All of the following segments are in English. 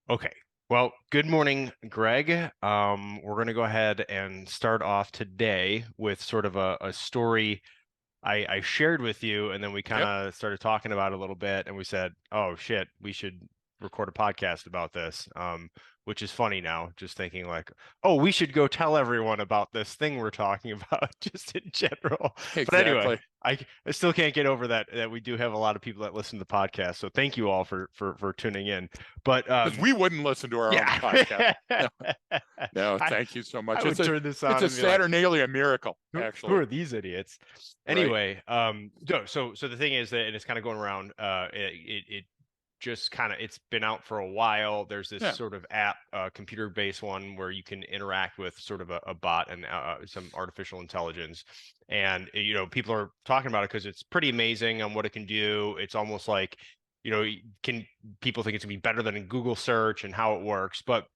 Okay. Well, good morning, Greg. We're going to go ahead and start off today with sort of a story I shared with you, and then we kind Yep. of started talking about it a little bit, and we said, "Oh shit, we should record a podcast about this." Which is funny now, just thinking like, "Oh, we should go tell everyone about this thing we're talking about," just in general. But anyway, Exactly. I still can't get over that we do have a lot of people that listen to the podcast. So thank you all for tuning in. But Because we wouldn't listen to our own podcast. yeah, No, no, I thank you so I much. would turn this It's on a and be like, Saturnalia miracle, who actually. are these idiots? Right. Anyway, so the thing is that, and it's kind of going around. It just kind of it's been out for a while. There's this Yeah. sort of app, computer-based one where you can interact with sort of a bot and some artificial intelligence, and people are talking about it because it's pretty amazing on what it can do. It's almost like can people think it's gonna be better than Google search and how it works, but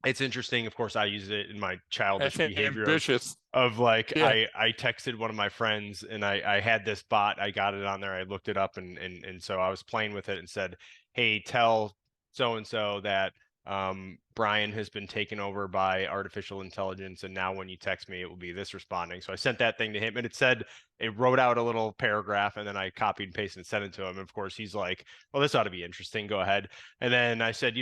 it's interesting. Of course, I use it in my childish That's behavior ambitious. of like Yeah. I texted one of my friends and I had this bot. I got it on there. I looked it up and so I was playing with it and said, "Hey, tell so and so that Brian has been taken over by artificial intelligence, and now when you text me, it will be this responding." So I sent that thing to him, and it wrote out a little paragraph, and then I copied and pasted and sent it to him. And of course, he's like, "Well, this ought to be interesting. Go ahead." And then I said,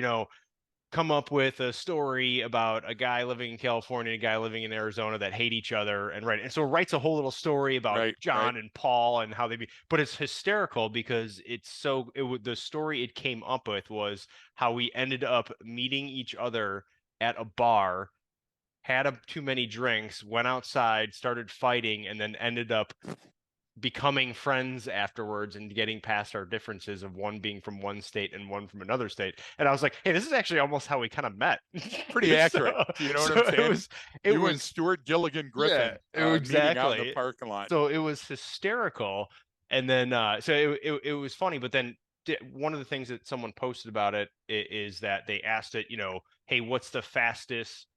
come up with a story about a guy living in California, a guy living in Arizona that hate each other, and so it writes a whole little story about Right. Right. John and Paul and how they be, but it's hysterical because the story it came up with was how we ended up meeting each other at a bar, had too many drinks, went outside, started fighting, and then ended up becoming friends afterwards and getting past our differences of one being from one state and one from another state. And I was like, hey, this is actually almost how we kind of met. Pretty accurate. so, You know what so I'm it saying? was, it You and was, Stuart Gilligan yeah, Griffin meeting out in the exactly. parking lot. So it was hysterical. And then, so it was funny, but then one of the things that someone posted about it is that they asked it, hey, what's the fastest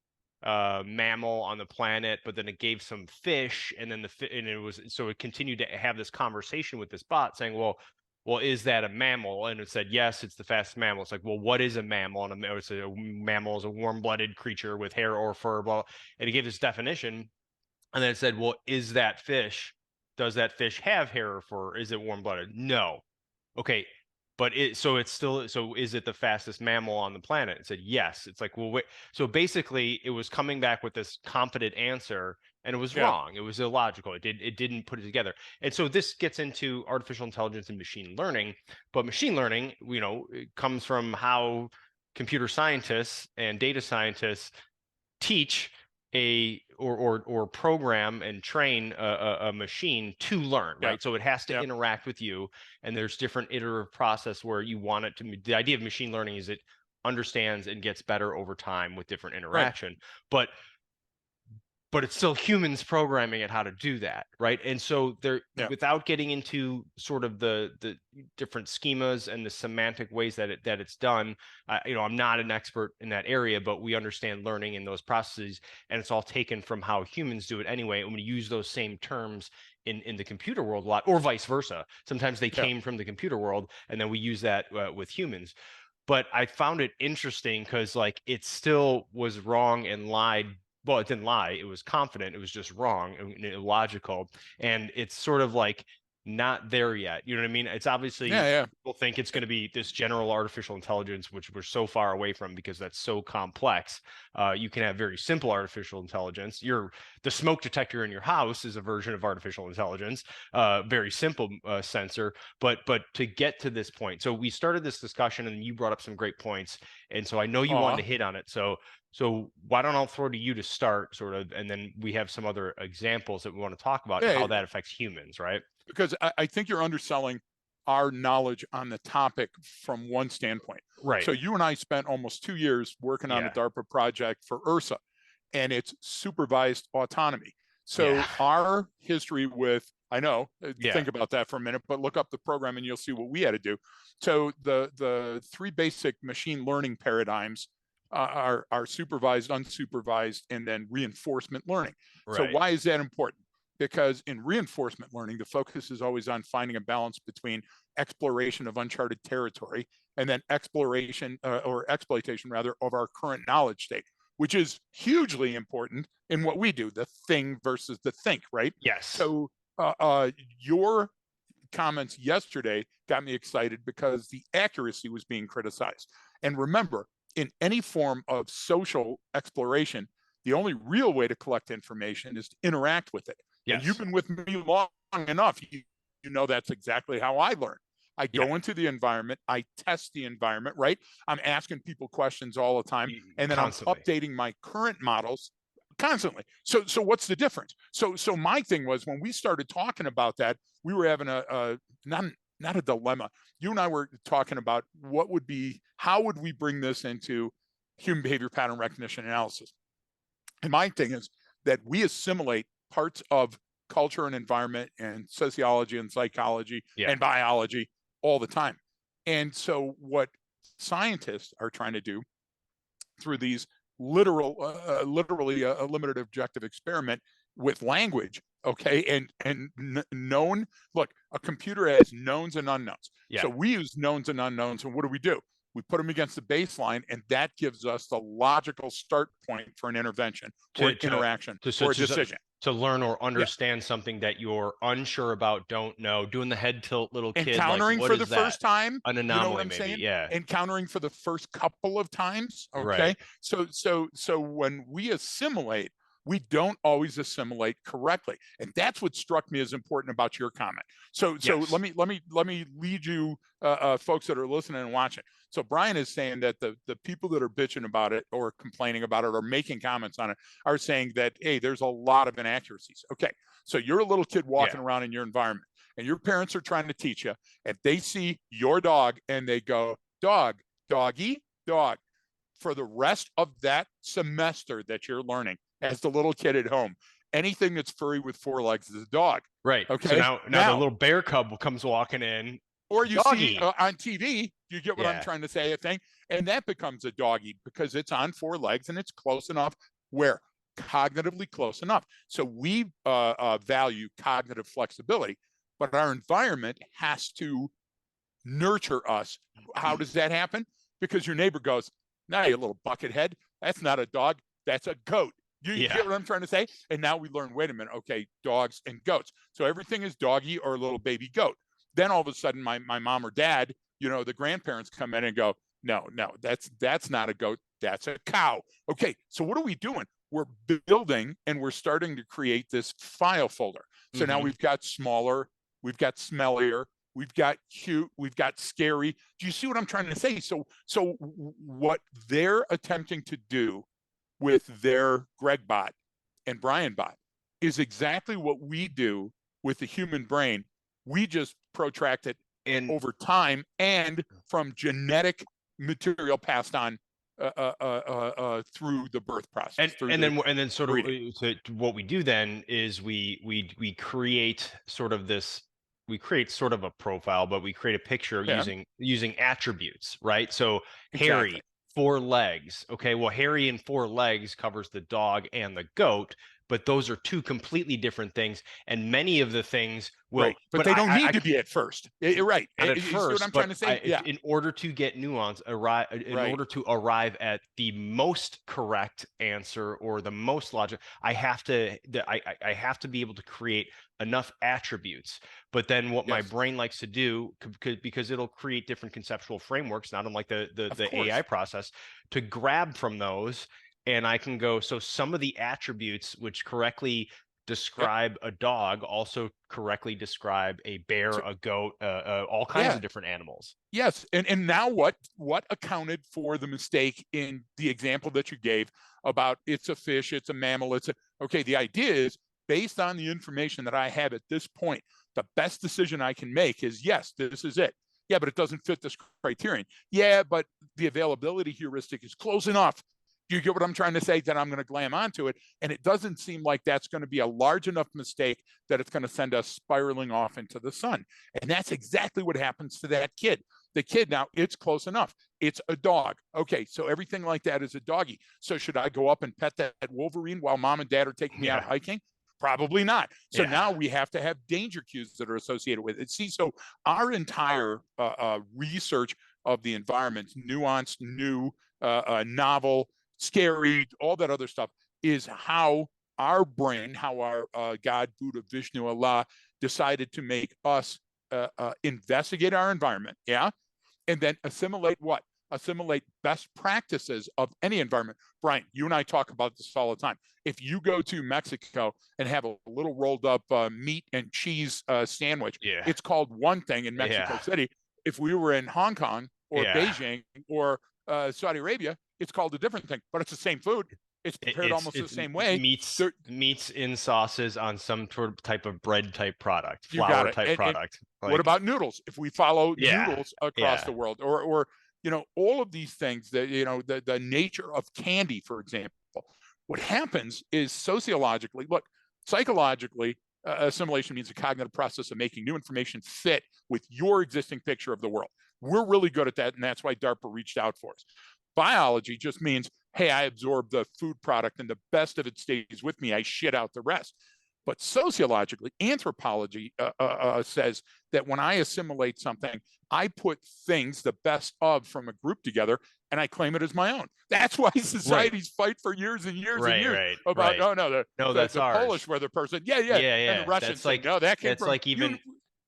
mammal on the planet, but then it gave some fish, and then and it was so it continued to have this conversation with this bot saying, well, is that a mammal? And it said, yes, it's the fastest mammal. It's like, well, what is a mammal? And a mammal is a warm-blooded creature with hair or fur, blah. And it gave this definition, and then it said, well, is that fish? Does that fish have hair or fur? Is it warm-blooded? No. Okay, but so is it the fastest mammal on the planet? It said yes. It's like, well, wait. So basically, it was coming back with this confident answer, and it was Yeah. wrong. It was illogical. It didn't put it together. And so this gets into artificial intelligence and machine learning. But machine learning, it comes from how computer scientists and data scientists teach or program and train a machine to learn, Yeah. right? So it has to Yeah. interact with you, and there's different iterative process where you want it to. The idea of machine learning is it understands and gets better over time with different Right. interaction, but it's still humans programming it how to do that, right? And so there, Yeah. without getting into sort of the different schemas and the semantic ways that it's done, I'm not an expert in that area, but we understand learning in those processes, and it's all taken from how humans do it anyway. And we use those same terms in the computer world a lot, or vice versa. Sometimes they Yeah. came from the computer world, and then we use that with humans. But I found it interesting because like it still was wrong and lied. Well, it didn't lie. It was confident. It was just wrong and illogical. And it's sort of like not there yet. You know what I mean? It's Yeah. obviously Yeah. people think it's going to be this general artificial intelligence, which we're so far away from because that's so complex. You can have very simple artificial intelligence. The smoke detector in your house is a version of artificial intelligence, very simple sensor. But to get to this point, so we started this discussion, and you brought up some great points, and so I know you wanted Aw. to hit on it. So why don't I throw to you to start, sort of, and then we have some other examples that we want to talk about and Yeah. how that affects humans, right? Because I think you're underselling our knowledge on the topic from one standpoint. Right. So you and I spent almost 2 years working on a Yeah. DARPA project for URSA, and it's supervised autonomy. Yeah. So our history with, I know, Yeah. think about that for a minute, but look up the program and you'll see what we had to do. So the three basic machine learning paradigms are supervised, unsupervised, and then reinforcement learning. So Right. why is that important? Because in reinforcement learning, the focus is always on finding a balance between exploration of uncharted territory, and then exploration or exploitation rather of our current knowledge state, which is hugely important in what we do, the thing versus the think, right? Yes. So your comments yesterday got me excited because the accuracy was being criticized. And remember, in any form of social exploration, the only real way to collect information is to interact with it. And you've Yes. been with me long enough. You know that's exactly how I learn. I Yeah. go into the environment, I test the environment, right? I'm asking people questions all the time, and then I'm Constantly. updating my current models constantly. So what's the difference? So my thing was when we started talking about that, we were having a not a dilemma. You and I were talking about how would we bring this into human behavior pattern recognition analysis? And my thing is that we assimilate parts of culture and environment and sociology and psychology Yeah. and biology all the time. And so what scientists are trying to do through these literally a limited objective experiment with language, okay, and known. Look, a computer has knowns and unknowns. Yeah. So we use knowns and unknowns, and what do? We put them against the baseline, and that gives us the logical start point for an intervention or an interaction or a decision. To learn or Yeah. understand something that you're unsure about, don't know, doing the head tilt little kid, like, Encountering what for the is that? first time, An you know what anomaly, I'm maybe. saying? Yeah. Encountering for the first couple of times, okay? Right. So when we assimilate, we don't always assimilate correctly, and that's what struck me as important about your comment. So Yes. let me lead you, folks that are listening and watching. So Brian is saying that the people that are bitching about it or complaining about it or making comments on it are saying that, hey, there's a lot of inaccuracies. Okay, so you're a little kid walking around in your environment, and your parents are trying to teach you, and they see your dog and they go, dog, doggy, dog. For the rest of that semester that you're learning as the little kid at home, anything that's furry with four legs is a dog. Right. So Okay. now the little bear cub comes walking in. Or you Doggy. see on TV, you get what I'm trying to say, I think, and that becomes a doggy because it's on four legs and it's close enough where cognitively close enough. So we value cognitive flexibility, but our environment has to nurture us. How does that happen? Because your neighbor goes, "Now you little buckethead, that's not a dog, that's a goat." You get what I'm trying to say? And now we learn, wait a minute, okay, dogs and goats. So everything is doggy or a little baby goat. Then all of a sudden, my mom or dad, you know, the grandparents come in and go, no, that's not a goat, that's a cow. Okay, so what are we doing? We're building and we're starting to create this file folder. So now we've got smaller, we've got smellier, we've got cute, we've got scary. Do you see what I'm trying to say? So what they're attempting to do with their Greg bot and Brian bot is exactly what we do with the human brain. We just protract it over time and from genetic material passed on through the birth process. And then sort of so what we do then is we create sort of this. We create sort of a profile, but we create a picture using attributes, right? So Harry, 4 legs. Okay, well, Harry and 4 legs covers the dog and the goat, but those are 2 completely different things. And many of the things will, but they don't need to be at first. You're right. Not at You see first, what I'm trying to say? Yeah. In order to get nuance, order to arrive at the most correct answer or the most logic, I have to be able to create enough attributes. But then what my brain likes to do, because it'll create different conceptual frameworks, not unlike the AI process, to grab from those. And I can go, so some of the attributes which correctly describe a dog also correctly describe a bear, a goat, all kinds of different animals. Yes. And now what accounted for the mistake in the example that you gave about it's a fish, it's a mammal, okay, the idea is based on the information that I have at this point, the best decision I can make is, yes, this is it. Yeah, but it doesn't fit this criterion. Yeah, but the availability heuristic is close enough. You get what I'm trying to say? That I'm going to glam onto it. And it doesn't seem like that's going to be a large enough mistake that it's going to send us spiraling off into the sun. And that's exactly what happens to that kid. The kid, now it's close enough. It's a dog. Okay, so everything like that is a doggy. So should I go up and pet that Wolverine while mom and dad are taking me out hiking? Probably not. So Yeah. now we have to have danger cues that are associated with it. See, so our entire research of the environment, nuanced, new, novel, scary, all that other stuff, is how our brain, how our God, Buddha, Vishnu, Allah decided to make us investigate our environment, yeah, and then assimilate what? Assimilate best practices of any environment. Brian, you and I talk about this all the time. If you go to Mexico and have a little rolled up meat and cheese sandwich, Yeah. it's called one thing in Mexico Yeah. City. If we were in Hong Kong or Yeah. Beijing or Saudi Arabia, it's called a different thing, but it's the same food. It's prepared almost the It's same way. meats in sauces on some sort of type of bread type product, You got flour it. type And product. what Like, about noodles? If we follow yeah. noodles across Yeah. the world, or all of these things, that the nature of candy, for example, what happens is sociologically, look, psychologically, assimilation means a cognitive process of making new information fit with your existing picture of the world. We're really good at that, and that's why DARPA reached out for us. Biology just means, hey, I absorb the food product and the best of it stays with me. I shit out the rest. But sociologically, anthropology says that when I assimilate something, I put things, the best of from a group together, and I claim it as my own. That's why Right. societies fight for years and years and Right. years Right. about, Right. oh no, No, that's the Polish ours. were the person, yeah, yeah, Yeah, and the yeah. Russians say, no, that came That's from like you.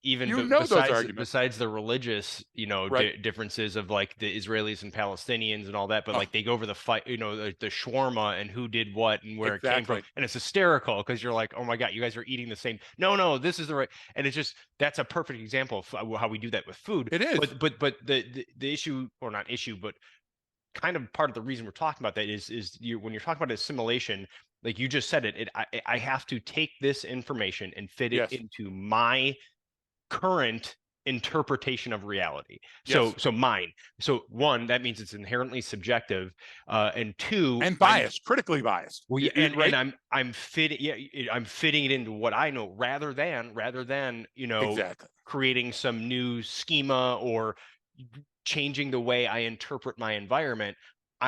even You know those arguments, besides the religious, right? differences of like the Israelis and Palestinians and all that, but Oh, like they go over the fight, the shawarma and who did what and where it came from, exactly. and it's hysterical because you're like, oh my God, you guys are eating the same. No, no, this is the right, and it's just that's a perfect example of how we do that with food. It is. But the issue, or not issue, but kind of part of the reason we're talking about that is when you're talking about assimilation, like you just said I have to take this information and fit it Yes. into my current interpretation of reality. So Yes. mine. So one, that means it's inherently subjective, and two, And biased, critically biased, well, yeah, and right? I'm fitting, yeah, I'm fitting it into what I know rather than Exactly. creating some new schema or changing the way I interpret my environment.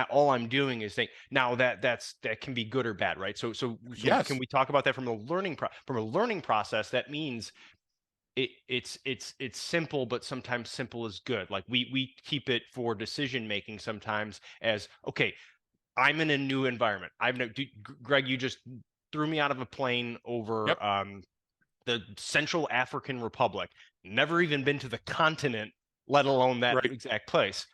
All I'm doing is think now that can be good or bad, right? So can Yes. we talk about that from from a learning process? That means it's simple, but sometimes simple is good. Like we keep it for decision making sometimes as okay, I'm in a new environment. Greg, you just threw me out of a plane Yep. over the Central African Republic. Never even been to the continent, let alone that Right. exact place.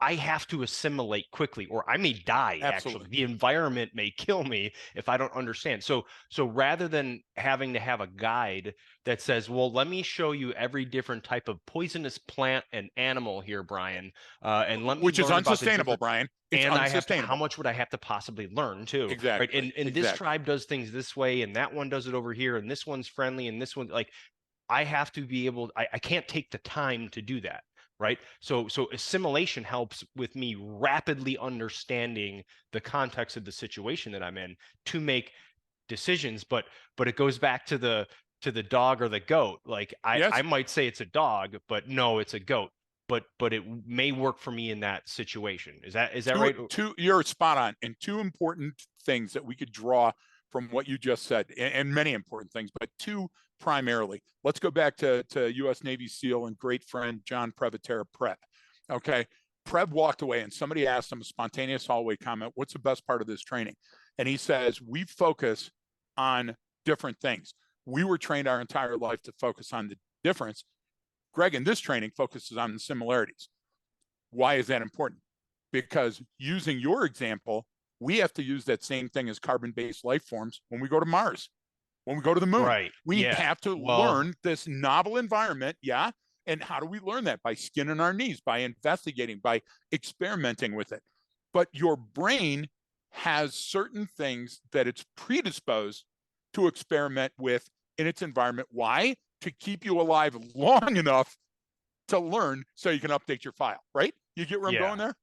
I have to assimilate quickly, or I may die, actually. Absolutely. The environment may kill me if I don't understand. So rather than having to have a guide that says, well, let me show you every different type of poisonous plant and animal here, Brian, and let me Which is learn about the unsustainable, different, Brian. It's and I have to, how unsustainable. much would I have to possibly learn too, right? Exactly. And this Exactly. tribe does things this way, and that one does it over here, and this one's friendly, and this one, like, I have to be able, I can't take the time to do that, right? So assimilation helps with me rapidly understanding the context of the situation that I'm in to make decisions. But it goes back to the dog or the goat. Like I Yes. might say it's a dog, but no, it's a goat. But it may work for me in that situation. Is that right? You're spot on. And two important things that we could draw from what you just said, and many important things, but two primarily. Let's go back to U.S. Navy SEAL and great friend John Prevatera Prep. Okay. Prep walked away and somebody asked him a spontaneous hallway comment, what's the best part of this training? And he says, we focus on different things. We were trained our entire life to focus on the difference. Greg, in this training, focuses on the similarities. Why is that important? Because using your example, we have to use that same thing as carbon-based life forms when we go to Mars, when we go to the moon. Right. We Yeah. have to Well, learn this novel environment, yeah? And how do we learn that? By skinning our knees, by investigating, by experimenting with it. But your brain has certain things that it's predisposed to experiment with in its environment. Why? To keep you alive long enough to learn so you can update your file, right? You get where I'm yeah. going there?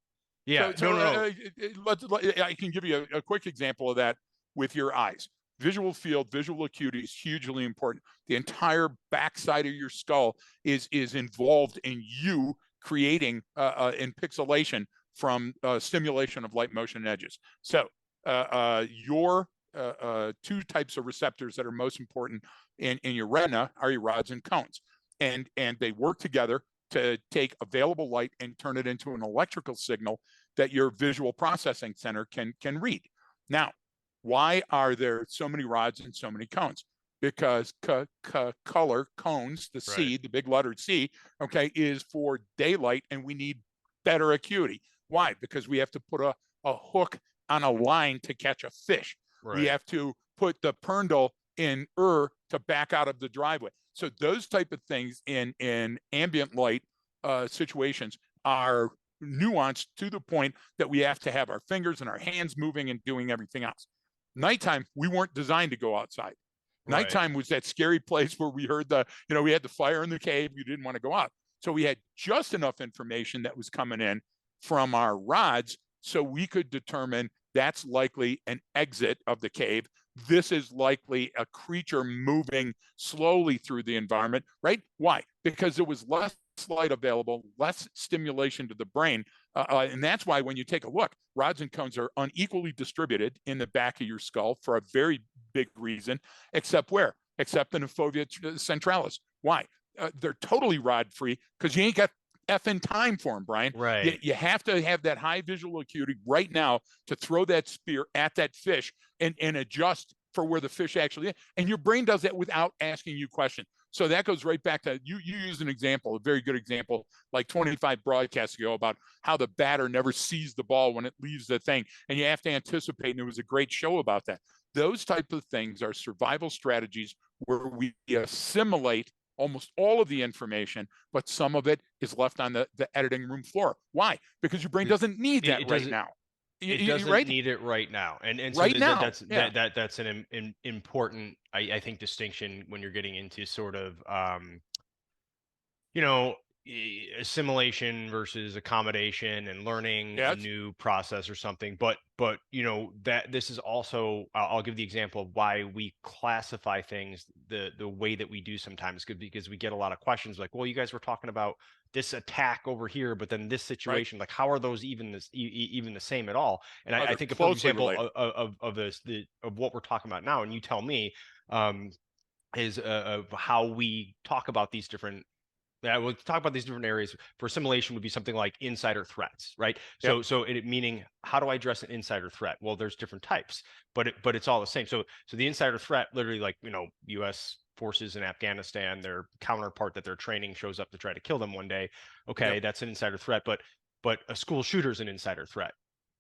Yeah. No, no, no. I can give you a quick example of that with your eyes. Visual field, visual acuity is hugely important. The entire backside of your skull is involved in you creating in pixelation from stimulation of light, motion, and edges. So your two types of receptors that are most important in your retina are your rods and cones, and they work together to take available light and turn it into an electrical signal that your visual processing center can read. Now, why are there so many rods and so many cones? Because color, cones, the Right. C, the big lettered C, okay, is for daylight, and we need better acuity. Why? Because we have to put a hook on a line to catch a fish. We Right. have to put the perndle in to back out of the driveway. So those type of things in ambient light situations are nuanced to the point that we have to have our fingers and our hands moving and doing everything else. Nighttime, we weren't designed to go outside. Right. Nighttime was that scary place where we heard we had the fire in the cave. You didn't want to go out. So we had just enough information that was coming in from our rods so we could determine that's likely an exit of the cave. This is likely a creature moving slowly through the environment, right? Why? Because there was less light available, less stimulation to the brain. And that's why when you take a look, rods and cones are unequally distributed in the back of your skull for a very big reason, except where? Except in the fovea centralis. Why? They're totally rod free because you ain't got effing time for them, Brian. Right. You have to have that high visual acuity right now to throw that spear at that fish and adjust for where the fish actually is. And your brain does that without asking you questions. So that goes right back to you used an example, a very good example, like 25 broadcasts ago about how the batter never sees the ball when it leaves the thing. And you have to anticipate. And it was a great show about that. Those type of things are survival strategies where we assimilate almost all of the information, but some of it is left on the editing room floor. Why? Because your brain doesn't need that It right doesn't. now. It doesn't Right? need it right now, and so Right now. Yeah. that's an important, I think, distinction when you're getting into sort of you know, assimilation versus accommodation and learning a Yeah. new process or something. But that this is also, I'll give the example of why we classify things the way that we do sometimes, because we get a lot of questions like, well, you guys were talking about this attack over here, but then this Right. situation, like, how are those even even the same at all? And I They're think a perfect closely example related. of this of what we're talking about now, and you tell me, is of how we talk about these different, yeah, we'll talk about these different areas. For assimilation would be something like insider threats, right? Yep. So it meaning, how do I address an insider threat? Well, there's different types, but it's all the same. So the insider threat, literally, like, U.S. forces in Afghanistan, their counterpart that they're training shows up to try to kill them one day. Yep. Okay, that's an insider threat, but a school shooter is an insider threat.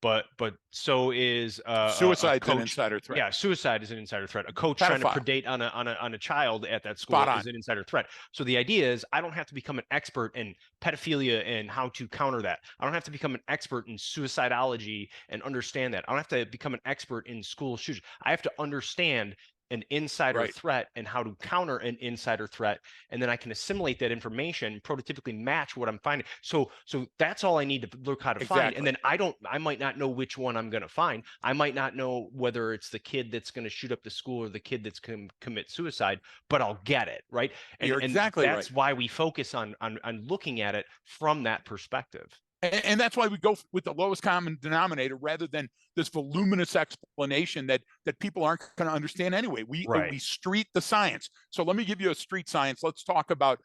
But so is a Suicide's an coach. insider threat. Yeah, suicide is an insider threat. A coach trying to Pedophile. predate on a child at that Spot school on. is an insider threat. So the idea is, I don't have to become an expert in pedophilia and how to counter that. I don't have to become an expert in suicidology and understand that. I don't have to become an expert in school shooters. I have to understand an insider Right. threat and how to counter an insider threat, and then I can assimilate that information, prototypically match what I'm finding. So that's all I need to look how to find. And Exactly. then I might not know which one I'm going to find. I might not know whether it's the kid that's going to shoot up the school or the kid that's going to commit suicide, but I'll get it, right? You're And exactly right. that's why we focus on looking at it from that perspective. And that's why we go with the lowest common denominator rather than this voluminous explanation that people aren't going to understand anyway. Right. We street the science. So let me give you a street science. Let's talk about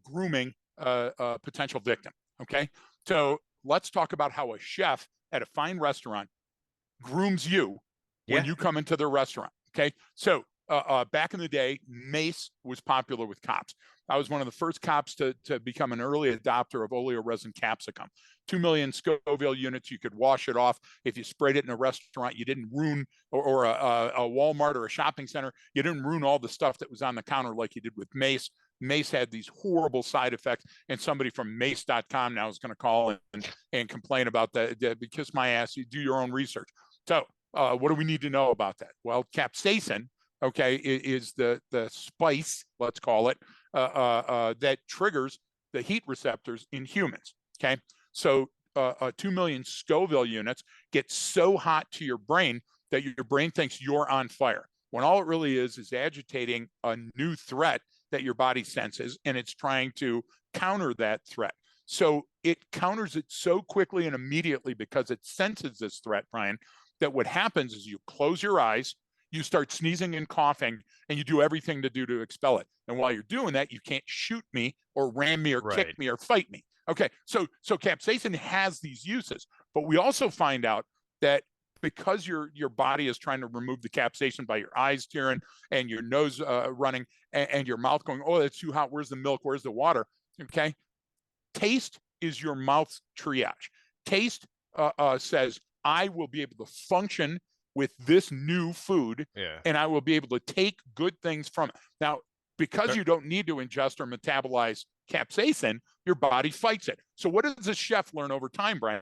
grooming a potential victim. Okay, so let's talk about how a chef at a fine restaurant grooms you when Yeah. you come into their restaurant. Okay, so back in the day, mace was popular with cops. I was one of the first cops to become an early adopter of oleoresin capsicum. 2 million Scoville units, you could wash it off. If you sprayed it in a restaurant, you didn't ruin, or a Walmart or a shopping center, you didn't ruin all the stuff that was on the counter like you did with mace. Mace had these horrible side effects, and somebody from mace.com now is going to call and complain about that. Kiss my ass, you do your own research. So what do we need to know about that? Well, capsaicin, okay, is the spice, let's call it, that triggers the heat receptors in humans. Okay, so 2 million Scoville units get so hot to your brain that your brain thinks you're on fire, when all it really is agitating a new threat that your body senses, and it's trying to counter that threat. So it counters it so quickly and immediately because it senses this threat, Brian, that what happens is you close your eyes, you start sneezing and coughing, and you do everything to expel it. And while you're doing that, you can't shoot me or ram me or kick Right. me or fight me. Okay, so capsaicin has these uses, but we also find out that because your body is trying to remove the capsaicin by your eyes tearing and your nose running and your mouth going, oh, it's too hot. Where's the milk? Where's the water? Okay, taste is your mouth's triage. Taste says, I will be able to function with this new food, Yeah. and I will be able to take good things from it. Now, because you don't need to ingest or metabolize capsaicin, your body fights it. So what does a chef learn over time, Brian?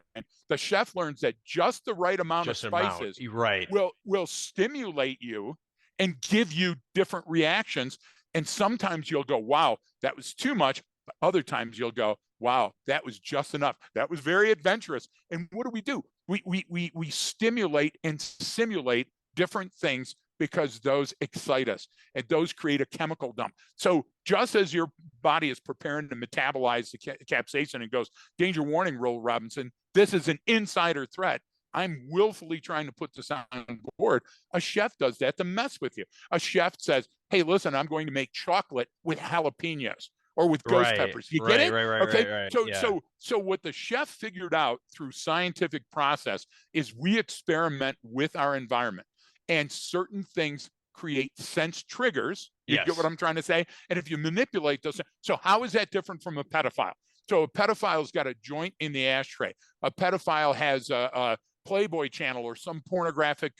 The chef learns that just the right amount of Just an amount. spices Right. will stimulate you and give you different reactions. And sometimes you'll go, wow, that was too much. But other times you'll go, wow, that was just enough. That was very adventurous. And what do? We stimulate and simulate different things because those excite us and those create a chemical dump. So just as your body is preparing to metabolize the capsaicin and goes, danger warning, Will Robinson, this is an insider threat. I'm willfully trying to put this on board. A chef does that to mess with you. A chef says, hey, listen, I'm going to make chocolate with jalapenos or with ghost Right. peppers. You get Right. it? Right. Right. Okay. Right. Right. So Yeah. so what the chef figured out through scientific process is we experiment with our environment, and certain things create sense triggers. You get what Yes. I'm trying to say? And if you manipulate those, so how is that different from a pedophile? So a pedophile's got a joint in the ashtray. A pedophile has a Playboy channel or some pornographic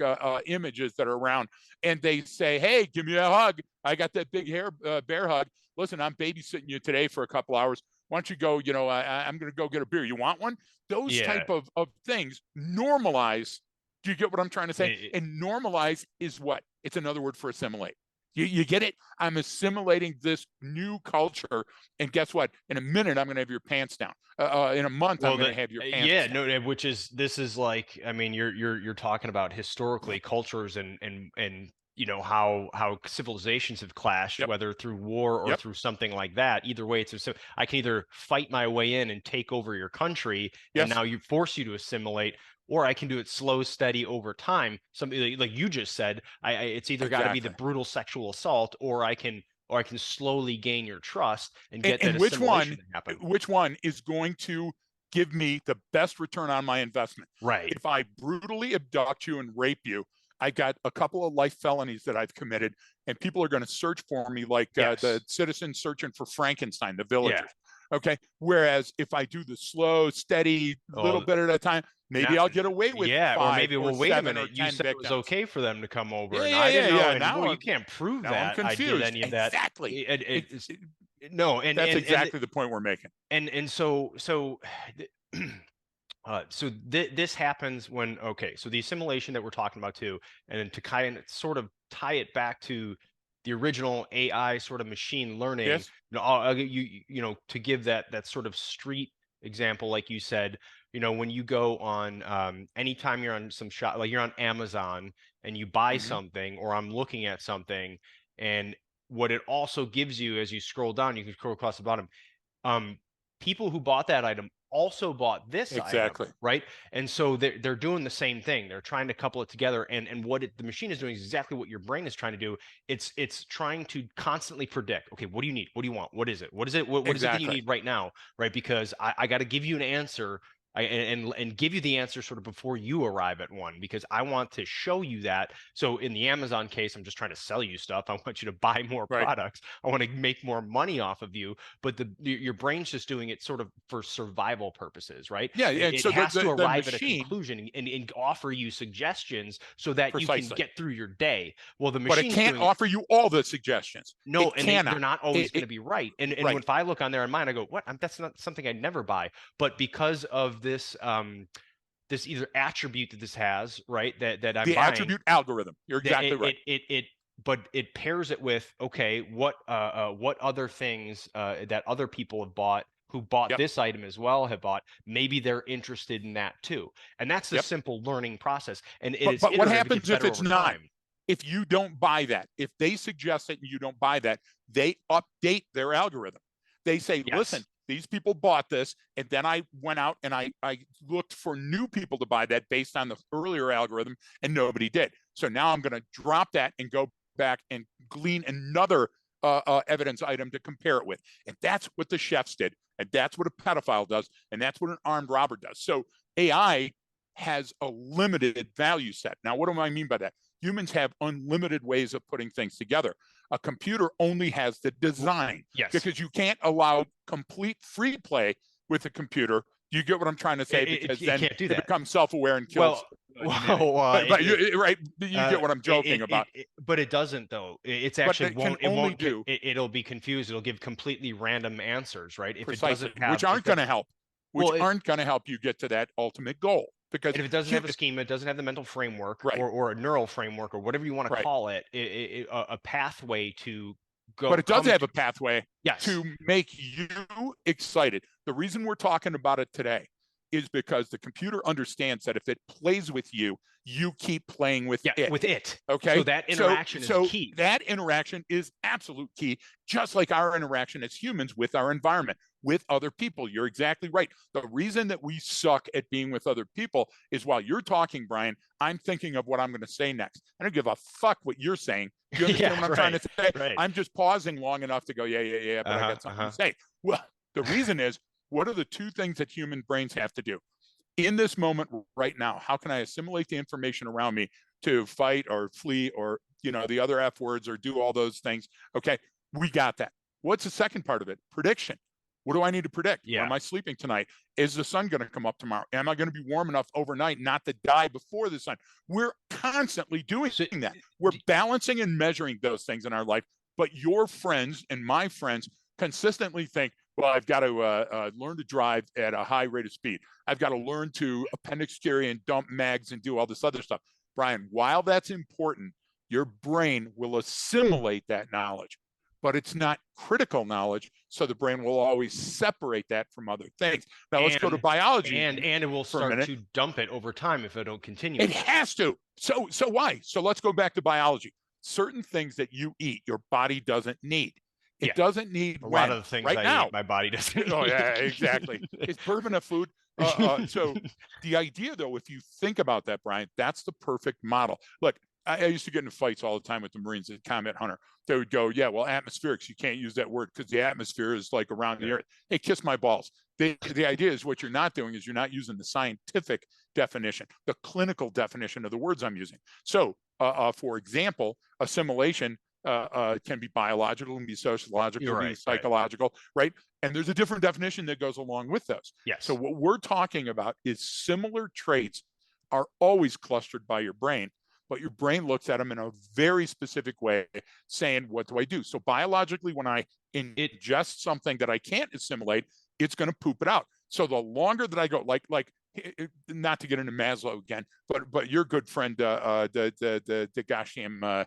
images that are around, and they say, hey, give me a hug. I got that big bear hug. Listen, I'm babysitting you today for a couple hours. Why don't you go, I'm going to go get a beer. You want one? Those Yeah. type of things normalize. Do you get what I'm trying to say? And normalize is what? It's another word for assimilate. You get it? I'm assimilating this new culture. And guess what? In a minute, I'm going to have your pants down. In a month, I'm Well, going to have your pants yeah, down. no, which is this is like, I mean, you're talking about historically cultures and how civilizations have clashed, Yep. whether through war or Yep. through something like that. Either way, so I can either fight my way in and take over your country, and Yes. now you force you to assimilate, or I can do it slow, steady over time. Something like you just said, it's either got to be the Exactly. brutal sexual assault, or I can slowly gain your trust and get that And assimilation to happen. which one is going to give me the best return on my investment? Right. If I brutally abduct you and rape you, I got a couple of life felonies that I've committed, and people are going to search for me like Yes. the citizens searching for Frankenstein, the Yeah. villagers. Okay. Whereas if I do the slow, steady, little Well, bit at a time, maybe now, I'll get away with yeah, or 5 maybe, or well, wait a 7 or minute. You 10 said it was victims. okay for them to come over, Yeah, and yeah, I yeah, didn't know. yeah. And well, you can't prove Now I'm that I did confused. any of that. Exactly. It's no, That's exactly the point we're making. and so this happens when, okay, so the assimilation that we're talking about too, and then to kind of sort of tie it back to the original AI sort of machine learning, Yes. to give that sort of street example, like you said, when you go on, anytime you're on some shop, like you're on Amazon and you buy Mm-hmm. something, or I'm looking at something, and what it also gives you as you scroll down, you can scroll across the bottom, um, people who bought that item also bought this item, Exactly. right? And so they're doing the same thing. They're trying to couple it together, and what the machine is doing is exactly what your brain is trying to do. It's trying to constantly predict. Okay, what do you need? What do you want? What is it? What is it? What is it that you Exactly. need right now? Right? Because I got to give you an answer. And give you the answer sort of before you arrive at one, because I want to show you that. So in the Amazon case, I'm just trying to sell you stuff. I want you to buy more Right. products. I want to make more money off of you. But your brain's just doing it sort of for survival purposes, right? Yeah. It, And it so has to the arrive at a machine, conclusion and offer you suggestions so that you can precisely, get through your day. Well, the but it machine's can't doing it. offer you all the suggestions. No, It and they're cannot. not always going to be right. And Right. if I look on there in mine, I go, what? That's not something I'd never buy. But because of this either attribute that this has, right, that I'm The buying, attribute algorithm. You're that exactly right. but it pairs it with, okay, what other things that other people have bought, who bought Yep. this item as well, have bought, maybe they're interested in that too. And that's the Yep. simple learning process, and it's But what iterative. It gets happens if better it's over not? time. If you don't buy that, if they suggest it and you don't buy that, they update their algorithm. They say, listen, Yes. these people bought this, and then I went out and I looked for new people to buy that based on the earlier algorithm, and nobody did. So now I'm going to drop that and go back and glean another evidence item to compare it with. And that's what the chefs did. And that's what a pedophile does. And that's what an armed robber does. So AI has a limited value set. Now, what do I mean by that? Humans have unlimited ways of putting things together. A computer only has the design. Yes. Because you can't allow complete free play with a computer. You get what I'm trying to say? Because then can't do that. It becomes self-aware and kills. Right? You get what I'm joking about. But it doesn't, though. It's actually won't. It'll be confused. It'll give completely random answers, right? If Precisely, it doesn't have, which aren't going to help. Aren't going to help you get to that ultimate goal. Because if it doesn't have a schema, it doesn't have the mental framework, right. or a neural framework, or whatever you want to call it, a pathway to go. But it does have a pathway yes. to make you excited. The reason we're talking about it today is because the computer understands that if it plays with you, you keep playing with it. Okay. So that interaction is key. That interaction is absolute key, just like our interaction as humans with our environment, with other people. You're exactly right. The reason that we suck at being with other people is while you're talking, Brian, I'm thinking of what I'm going to say next. I don't give a fuck what you're saying. You understand what I'm trying to say? Right. I'm just pausing long enough to go, yeah, but I got something to say. Well, the reason is, what are the two things that human brains have to do? In this moment right now, how can I assimilate the information around me to fight or flee or, the other F words or do all those things? Okay, we got that. What's the second part of it? Prediction. What do I need to predict? Yeah. When am I sleeping tonight? Is the sun going to come up tomorrow? Am I going to be warm enough overnight not to die before the sun? We're constantly doing that. We're balancing and measuring those things in our life. But your friends and my friends consistently think, well, I've got to learn to drive at a high rate of speed. I've got to learn to appendix carry and dump mags and do all this other stuff. Brian, while that's important, your brain will assimilate that knowledge, but it's not critical knowledge. So the brain will always separate that from other things. Now let's go to biology. And it will start to dump it over time if it don't continue. It has to. So why? So let's go back to biology. Certain things that you eat, your body doesn't need. It doesn't need a lot of the things right I now. Eat, my body doesn't. Oh yeah, exactly. Is bourbon a food? So the idea, though, if you think about that, Brian, that's the perfect model. Look, I used to get into fights all the time with the Marines at Combat Hunter. They would go, yeah, well, atmospherics, you can't use that word because the atmosphere is like around the earth. Hey, kiss my balls. The idea is what you're not doing is you're not using the scientific definition, the clinical definition of the words I'm using. So, for example, assimilation can be biological, can be sociological, can be psychological, right? And there's a different definition that goes along with those. Yes. So what we're talking about is similar traits are always clustered by your brain, but your brain looks at them in a very specific way, saying, what do I do? So biologically, when I ingest something that I can't assimilate, it's going to poop it out. So the longer that I go, like not to get into Maslow again, but your good friend, the goddamn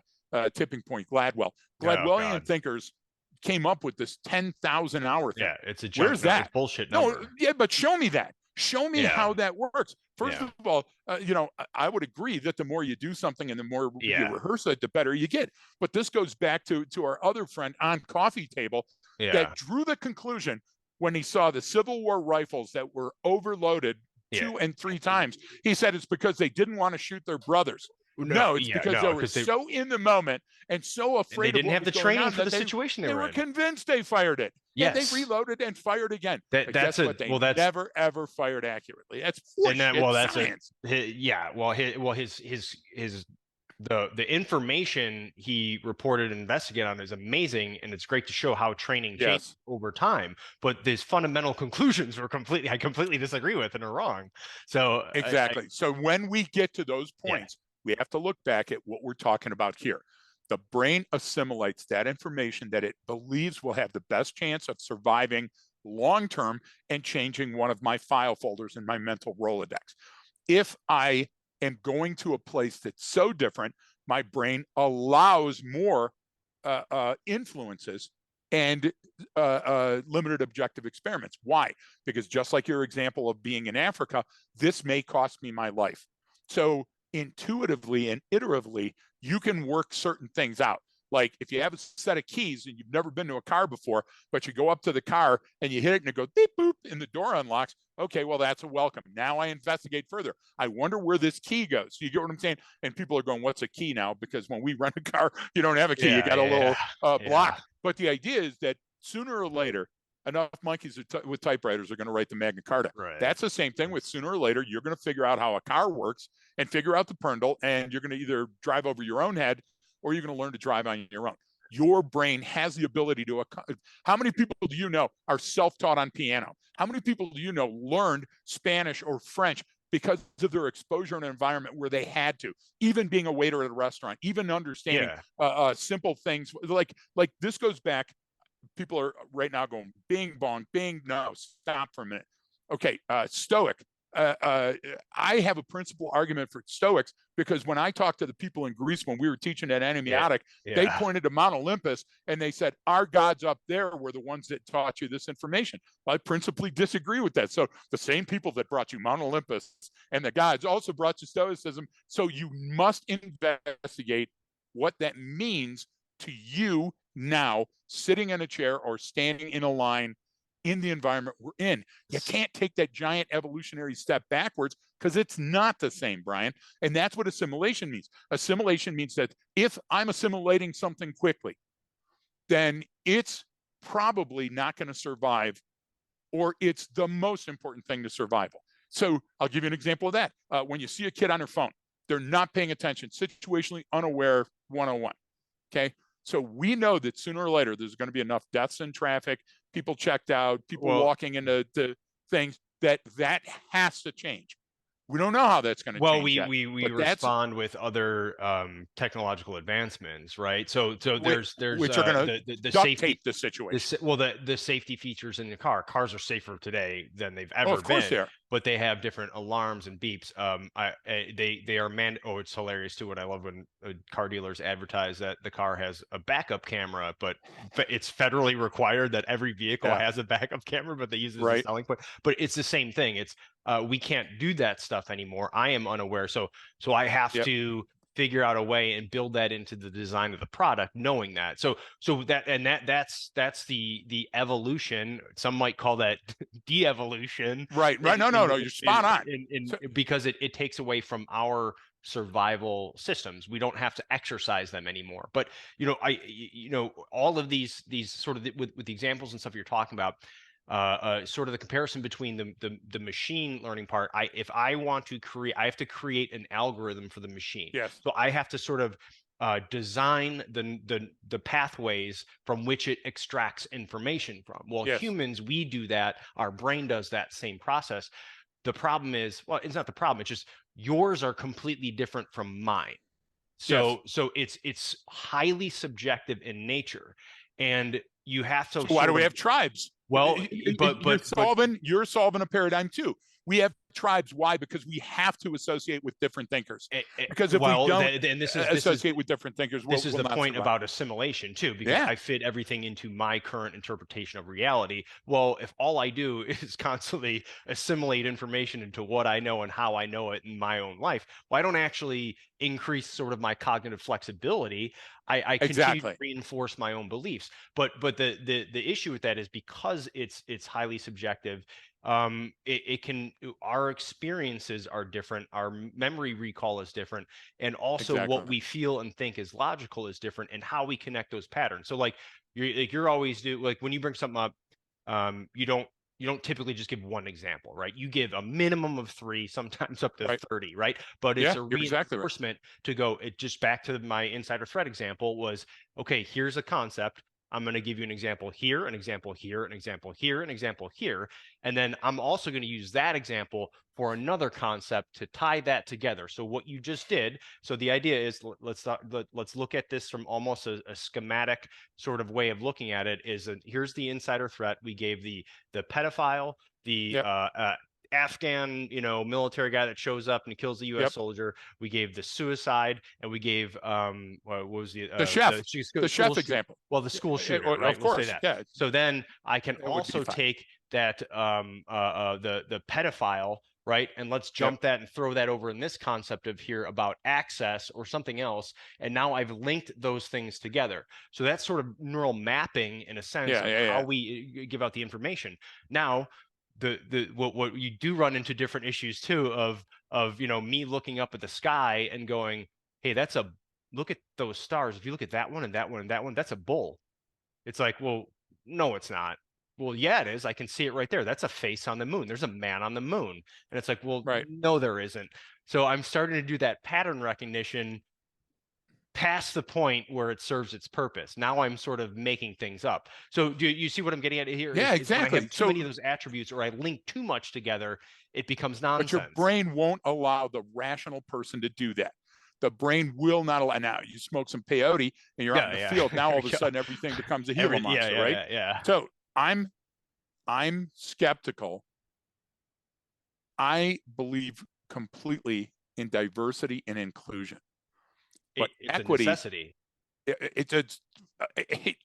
tipping point, Gladwellian thinkers came up with this 10,000 hour thing. Yeah, it's a joke. Where's that? It's bullshit number. No, yeah, but show me that. Show me how that works. First of all, I would agree that the more you do something and the more you rehearse it, the better you get. But this goes back to our other friend on Coffee Table that drew the conclusion when he saw the Civil War rifles that were overloaded 2 and 3 times. He said it's because they didn't want to shoot their brothers. No, it's because they were so in the moment and so afraid. And they didn't have the training for the situation they were convinced they fired it. Yes, and they reloaded and fired again. That's what they never ever fired accurately. That's science. The information he reported and investigated on is amazing, and it's great to show how training changed over time. But these fundamental conclusions were I completely disagree with and are wrong. So exactly. So when we get to those points, we have to look back at what we're talking about here. The brain assimilates that information that it believes will have the best chance of surviving long-term and changing one of my file folders in my mental Rolodex. If I am going to a place that's so different, my brain allows more influences and limited objective experiments. Why? Because just like your example of being in Africa, this may cost me my life. So intuitively and iteratively, you can work certain things out. Like if you have a set of keys and you've never been to a car before, but you go up to the car and you hit it and it goes beep boop and the door unlocks. Okay, well, that's a welcome. Now I investigate further. I wonder where this key goes. You get what I'm saying? And people are going, what's a key now? Because when we rent a car, you don't have a key. You Yeah, got a little yeah. block. But the idea is that sooner or later, enough monkeys with typewriters are going to write the Magna Carta. Right. That's the same thing with sooner or later, you're going to figure out how a car works and figure out the Prndl, and you're going to either drive over your own head or you're going to learn to drive on your own. Your brain has the ability to. How many people do you know are self-taught on piano? How many people do you know learned Spanish or French because of their exposure in an environment where they had to, even being a waiter at a restaurant, even understanding simple things like this goes back. People are right now going bing bong bing. No, stop for a minute. Okay, Stoic. I have a principal argument for Stoics because when I talked to the people in Greece when we were teaching at Enimiotic, they pointed to Mount Olympus and they said, our gods up there were the ones that taught you this information. I principally disagree with that. So the same people that brought you Mount Olympus and the gods also brought you Stoicism. So you must investigate what that means to you now, sitting in a chair or standing in a line in the environment we're in. You can't take that giant evolutionary step backwards because it's not the same, Brian. And that's what assimilation means. Assimilation means that if I'm assimilating something quickly, then it's probably not going to survive, or it's the most important thing to survival. So I'll give you an example of that. When you see a kid on their phone, they're not paying attention, situationally unaware 101. Okay. So we know that sooner or later, there's going to be enough deaths in traffic, people checked out, people walking into things that has to change. We don't know how that's going to change yet. We respond with other technological advancements, right? So there's which are going to the duct safety, tape the situation. the safety features in the car. Cars are safer today than they've ever of course been. they are. But they have different alarms and beeps. They are Oh, it's hilarious too. What I love when car dealers advertise that the car has a backup camera, but it's federally required that every vehicle has a backup camera, but they use it as a selling point. But it's the same thing. It's we can't do that stuff anymore. I am unaware, so I have to figure out a way and build that into the design of the product, knowing that. So that's the evolution. Some might call that de-evolution. Right. No. You're spot on. Because it takes away from our survival systems. We don't have to exercise them anymore. But all of these sort of with the examples and stuff you're talking about. Sort of the comparison between the machine learning part. If I want to create, I have to create an algorithm for the machine. Yes. So I have to sort of design the pathways from which it extracts information from. Well, humans, we do that. Our brain does that same process. The problem is, well, it's not the problem. It's just yours are completely different from mine. So it's highly subjective in nature, and you have to. So why do we have tribes? Well, you're solving a paradigm too. We have tribes. Why? Because we have to associate with different thinkers. Because if we don't associate with different thinkers, this is the point about assimilation too. Because I fit everything into my current interpretation of reality. Well, if all I do is constantly assimilate information into what I know and how I know it in my own life, well, I don't actually increase sort of my cognitive flexibility. I continue to reinforce my own beliefs. But the issue with that is because it's highly subjective. Our experiences are different, our memory recall is different, and also what we feel and think is logical is different, and how we connect those patterns. So you're always when you bring something up, you don't typically just give one example, right? You give a minimum of 3, sometimes up to 30, right? But it's a reinforcement to go. It just back to my insider threat example was, okay, here's a concept. I'm going to give you an example here, an example here, an example here, an example here. And then I'm also going to use that example for another concept to tie that together. So what you just did, so the idea is, let's look at this from almost a schematic sort of way of looking at it is, here's the insider threat. We gave the pedophile, the Afghan, military guy that shows up and kills the U.S. soldier. We gave the suicide, and we gave what was the chef, the chef example. Well, the school shooter, right? Of course, we'll say that. Yeah. So then I can also take that the pedophile right? And let's Yep. jump that and throw that over in this concept of here about access or something else. And now I've linked those things together. So that's sort of neural mapping in a sense Yeah. of Yeah. how Yeah. we give out the information. Now, what you do run into different issues too of me looking up at the sky and going, hey, that's a look at those stars. If you look at that one and that one and that one, that's a bull. It's like, well, no, it's not. Well, yeah, it is. I can see it right there. That's a face on the moon. There's a man on the moon. And it's like, well, Right. no, there isn't. So I'm starting to do that pattern recognition past the point where it serves its purpose. Now I'm sort of making things up. So do you see what I'm getting at here Yeah. is when I have Exactly. too many So, of those attributes or I link too much together, it becomes but your nonsense. brain won't allow the rational person to do that. The brain will not allow. Now you smoke some peyote and you're out in Yeah, the yeah. field. Now There all we of a go. sudden everything becomes a Gila Yeah, monster, yeah, right? yeah, yeah. So I'm skeptical. I believe completely in diversity and inclusion, but It's a equity, necessity. it's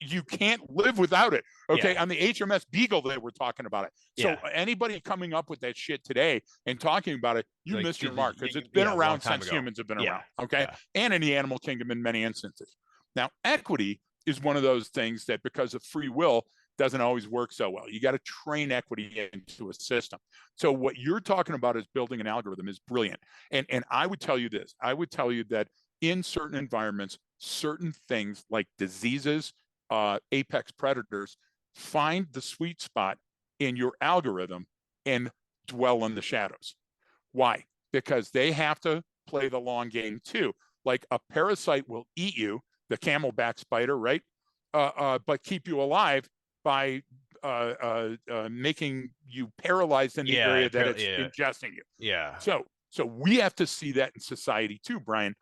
you can't live without it. Okay, Yeah, on the HMS Beagle they were talking about it. So yeah. anybody coming up with that shit today and talking about it, you Like missed your mark because it's been yeah, a long around time since ago. humans have been Yeah, around. Okay, yeah. and in the animal kingdom in many instances. Now, equity is one of those things that because of free will doesn't always work so well. You got to train equity into a system. So what you're talking about is building an algorithm is brilliant. And I would tell you this. I would tell you that in certain environments, certain things like diseases, apex predators, find the sweet spot in your algorithm and dwell in the shadows. Why? Because they have to play the long game too. Like a parasite will eat you, the camelback spider, right? But keep you alive by making you paralyzed in the Yeah, area that it's yeah, ingesting you. yeah. So we have to see that in society too, Brian.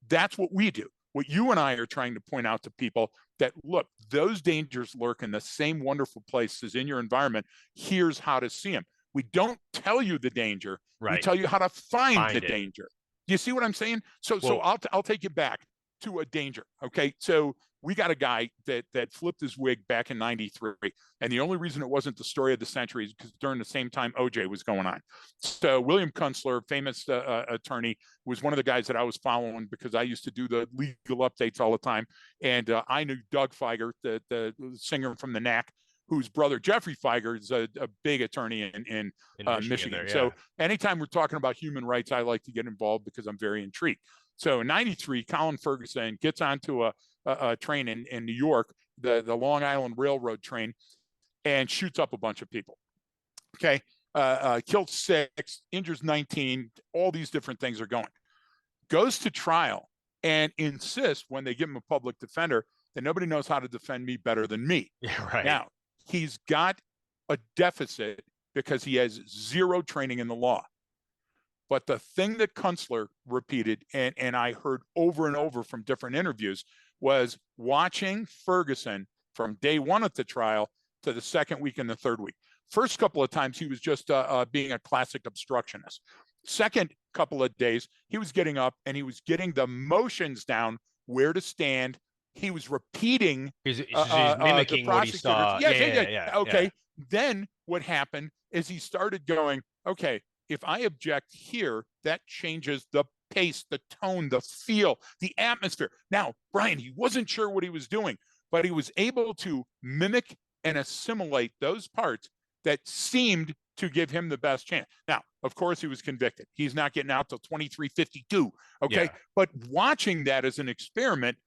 That's what we do. What you and I are trying to point out to people that look, those dangers lurk in the same wonderful places in your environment. Here's how to see them. We don't tell you the danger. We Right. tell you how to find the Find it. danger. You see what I'm saying? So Well, I'll take you back to a danger. Okay. So we got a guy that flipped his wig back in '93. And the only reason it wasn't the story of the century is because during the same time OJ was going on. So William Kunstler, famous attorney, was one of the guys that I was following because I used to do the legal updates all the time. And I knew Doug Feiger, the singer from the Knack, whose brother Jeffrey Feiger is a big attorney in in Michigan Michigan. there, So yeah. anytime we're talking about human rights, I like to get involved because I'm very intrigued. So in '93, Colin Ferguson gets onto a train in New York, the Long Island Railroad train, and shoots up a bunch of people. Okay. Killed 6, injures 19. All these different things are going. Goes to trial and insists when they give him a public defender that nobody knows how to defend me better than me. Yeah, right. Now, he's got a deficit because he has zero training in the law. But the thing that Kunstler repeated, and I heard over and over from different interviews, was watching Ferguson from day one at the trial to the second week and the third week. First couple of times, he was just being a classic obstructionist. Second couple of days, he was getting up and he was getting the motions down, where to stand. He was repeating He's the mimicking what he prosecutors. saw. Yes, Yeah, yeah, yeah, yeah. yeah, yeah. Okay. Then what happened is he started going, okay, if I object here, that changes the pace, the tone, the feel, the atmosphere. Now, Brian, he wasn't sure what he was doing, but he was able to mimic and assimilate those parts that seemed to give him the best chance. Now, of course, he was convicted. He's not getting out till 2352. Okay. Yeah. But watching that as an experiment,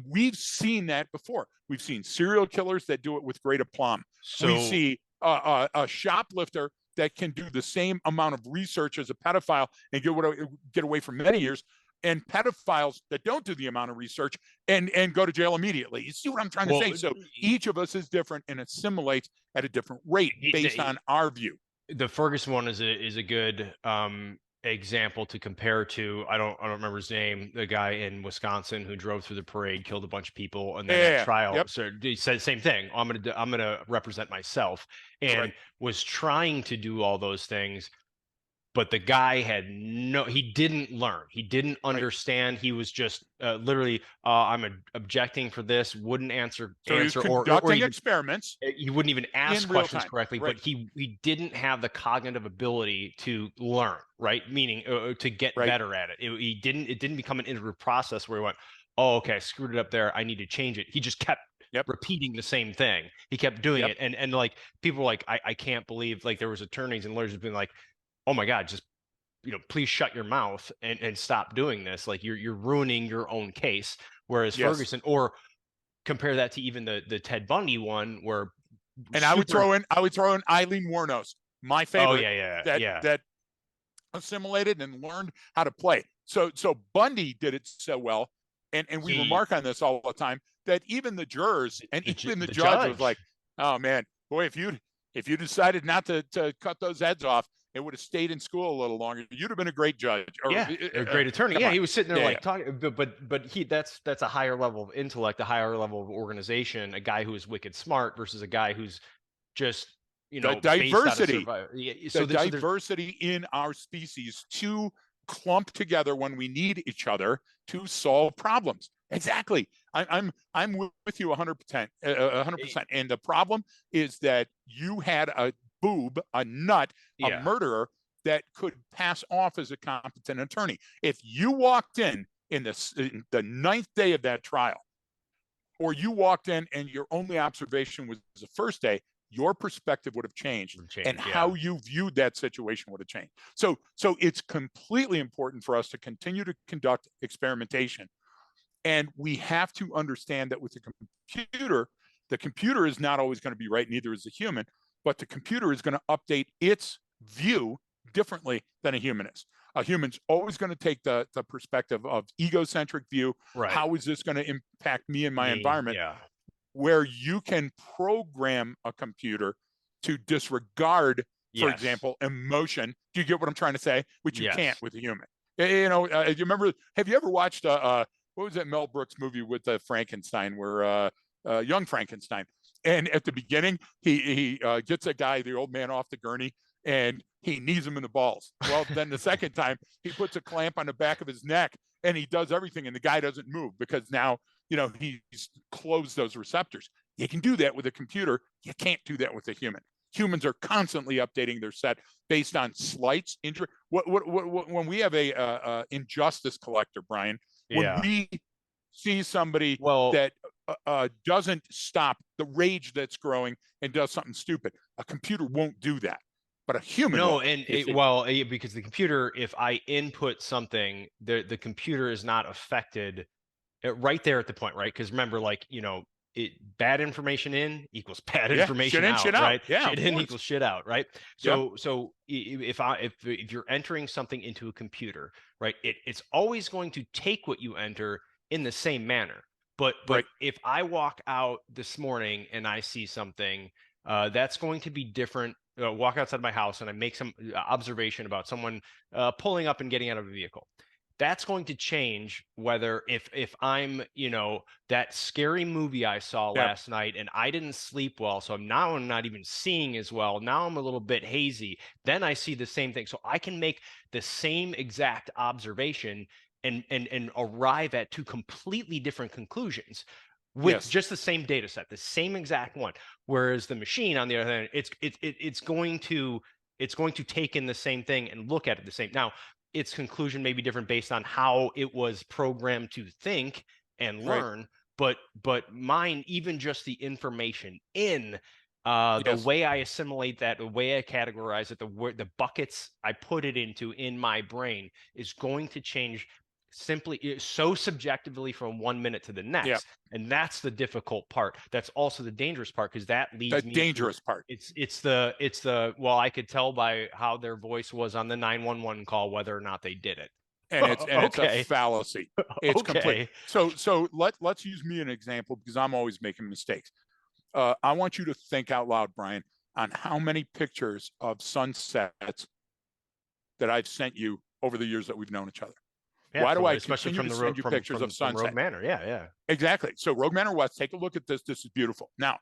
we've seen that before. We've seen serial killers that do it with great aplomb. We So see a shoplifter that can do the same amount of research as a pedophile and get away for many years, and pedophiles that don't do the amount of research and go to jail immediately. You see what I'm trying to well say? So each of us is different and assimilates at a different rate based on our view. the Ferguson one is a good example to compare to. I don't remember his name, the guy in Wisconsin who drove through the parade, killed a bunch of people, and then at Yeah. trial, Yep. so he said the same thing. I'm gonna represent myself, and Right. was trying to do all those things, but the guy he didn't learn. He didn't Right. understand. He was just literally, I'm objecting for this, wouldn't So he was or conducting even experiments he wouldn't even in ask real questions time. correctly, Right. but he didn't have the cognitive ability to learn, right? Meaning to get Right. better at it. It didn't become an iterative process where he went, oh, okay, I screwed it up there. I need to change it. He just kept Yep. repeating the same thing. He kept doing Yep. it. And like people were like, I can't believe, like there was attorneys and lawyers have been like, oh my God, just please shut your mouth and stop doing this. Like you're ruining your own case. Whereas Yes. Ferguson, or compare that to even the Ted Bundy one where And I would super. throw in Eileen Wuornos, my Oh favorite, yeah, that yeah, assimilated and learned how to play. So Bundy did it so well, and we he remark on this all the time, that even the jurors and even the the judge was like, judge. "Oh man, boy, if you decided not to cut those heads off, it would have stayed in school a little longer. You'd have been a great judge." Or Yeah, a great attorney. come Yeah, on, he was sitting there yeah, yeah. like talking, but he that's a higher level of intellect, a higher level of organization. A guy who is wicked smart versus a guy who's just The based out of diversity survival. Yeah, the so there's diversity in our species to clump together when we need each other to solve problems. Exactly. I'm with you 100%. 100%. And the problem is that you had a boob, a nut, a yeah, murderer that could pass off as a competent attorney. If you walked in the ninth day of that trial, or you walked in and your only observation was the first day, your perspective would have changed, and change. Yeah, how you viewed that situation would have changed. So it's completely important for us to continue to conduct experimentation. And we have to understand that with the computer is not always going to be right, neither is the human, but the computer is going to update its view differently than a human is. A human's always going to take the perspective of egocentric view. right. How is this going to impact me and my Me, environment? yeah, Where you can program a computer to disregard, for yes, example, emotion. Do you get what I'm trying to say? Which you can't yes. with a human. You remember? Have you ever watched what was that Mel Brooks movie with Frankenstein, where young Frankenstein, and at the beginning he gets a guy, the old man, off the gurney, and he knees him in the balls. Well, then the second time he puts a clamp on the back of his neck and he does everything, and the guy doesn't move because now he's closed those receptors. You can do that with a computer. You can't do that with a human. Humans are constantly updating their set based on slights, injury. When we have a injustice collector, Brian, when Yeah. we see somebody Well, that doesn't stop the rage that's growing and does something stupid, a computer won't do that, but a human no, will. and If it, because the computer, if I input something, the computer is not affected right there at the point, right? Because remember, like, bad information in equals bad yeah, shit information in, shit out, out. right? Yeah, Shit of in course. equals shit out, right? Yep. So if you're entering something into a computer, right, it's always going to take what you enter in the same manner. But Right. if I walk out this morning and I see something, that's going to be different. Walk outside my house and I make some observation about someone pulling up and getting out of a vehicle. That's going to change whether if I'm, that scary movie I saw Yep. last night and I didn't sleep well, so now I'm not even seeing as well. Now I'm a little bit hazy. Then I see the same thing. So I can make the same exact observation and arrive at two completely different conclusions with Yes. just the same data set, the same exact one. Whereas the machine, on the other hand, it's going to take in the same thing and look at it the same. Now, its conclusion may be different based on how it was programmed to think and Right. learn, but mine, even just the information in the Yes. way I assimilate that, the way I categorize it, the buckets I put it into in my brain is going to change simply so subjectively from 1 minute to the Yeah. next. And that's the difficult part. That's also the dangerous part because that The leads me to dangerous part. it's the well, I could tell by how their voice was on the 911 call whether or not they did it. And it's a Okay. fallacy. It's complete. Okay. So let's use me an example, because I'm always making mistakes. I want you to think out loud, Brian, on how many pictures of sunsets that I've sent you over the years that we've known each other. Yeah, Why do I especially continue from to the send you pictures of from Rogue sunset? Manor. Yeah, yeah. Exactly. So Rogue Manor West, take a look at this. This is beautiful. Now,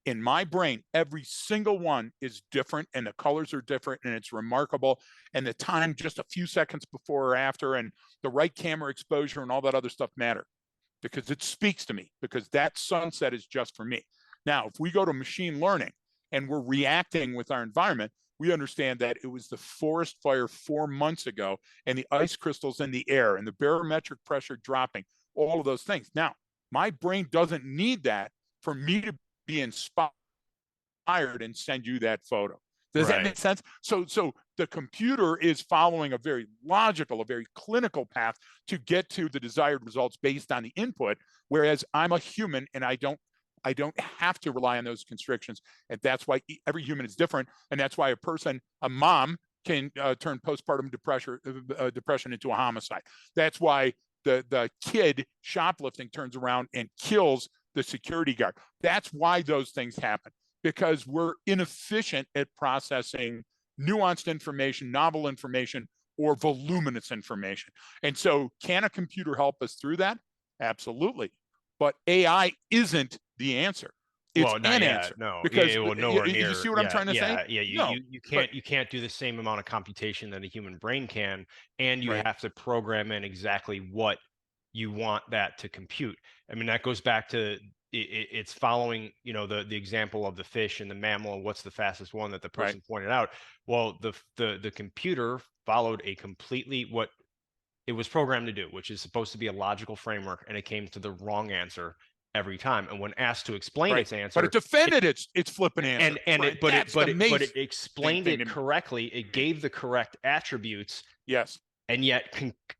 In my brain, every single one is different, and the colors are different, and it's remarkable. And the time, just a few seconds before or after, and the right camera exposure and all that other stuff matter, because it speaks to me, because that sunset is just for me. Now, if we go to machine learning and we're reacting with our environment, we understand that it was the forest fire 4 months ago, and the ice crystals in the air, and the barometric pressure dropping, all of those things. Now, my brain doesn't need that for me to be inspired and send you that photo. Does that make sense? So the computer is following a very logical, a very clinical path to get to the desired results based on the input, whereas I'm a human and I don't have to rely on those constrictions. And that's why every human is different. And that's why a mom can turn postpartum depression into a homicide. That's why the kid shoplifting turns around and kills the security guard. That's why those things happen, because we're inefficient at processing nuanced information, novel information, or voluminous information. And so can a computer help us through that? Absolutely. But AI isn't the answer. It's an answer. No, Because well, nowhere near. you see what I'm trying to say? No, You can't do the same amount of computation that a human brain can, and you right. have to program in exactly what you want that to compute. I mean, that goes back to it's following, the example of the fish and the mammal, and what's the fastest one that the person pointed out. Well, the computer followed a completely what it was programmed to do, which is supposed to be a logical framework, and it came to the wrong answer every time. And when asked to explain its answer, but it defended its flippant answer, but it explained it correctly. It gave the correct attributes. Yes. And yet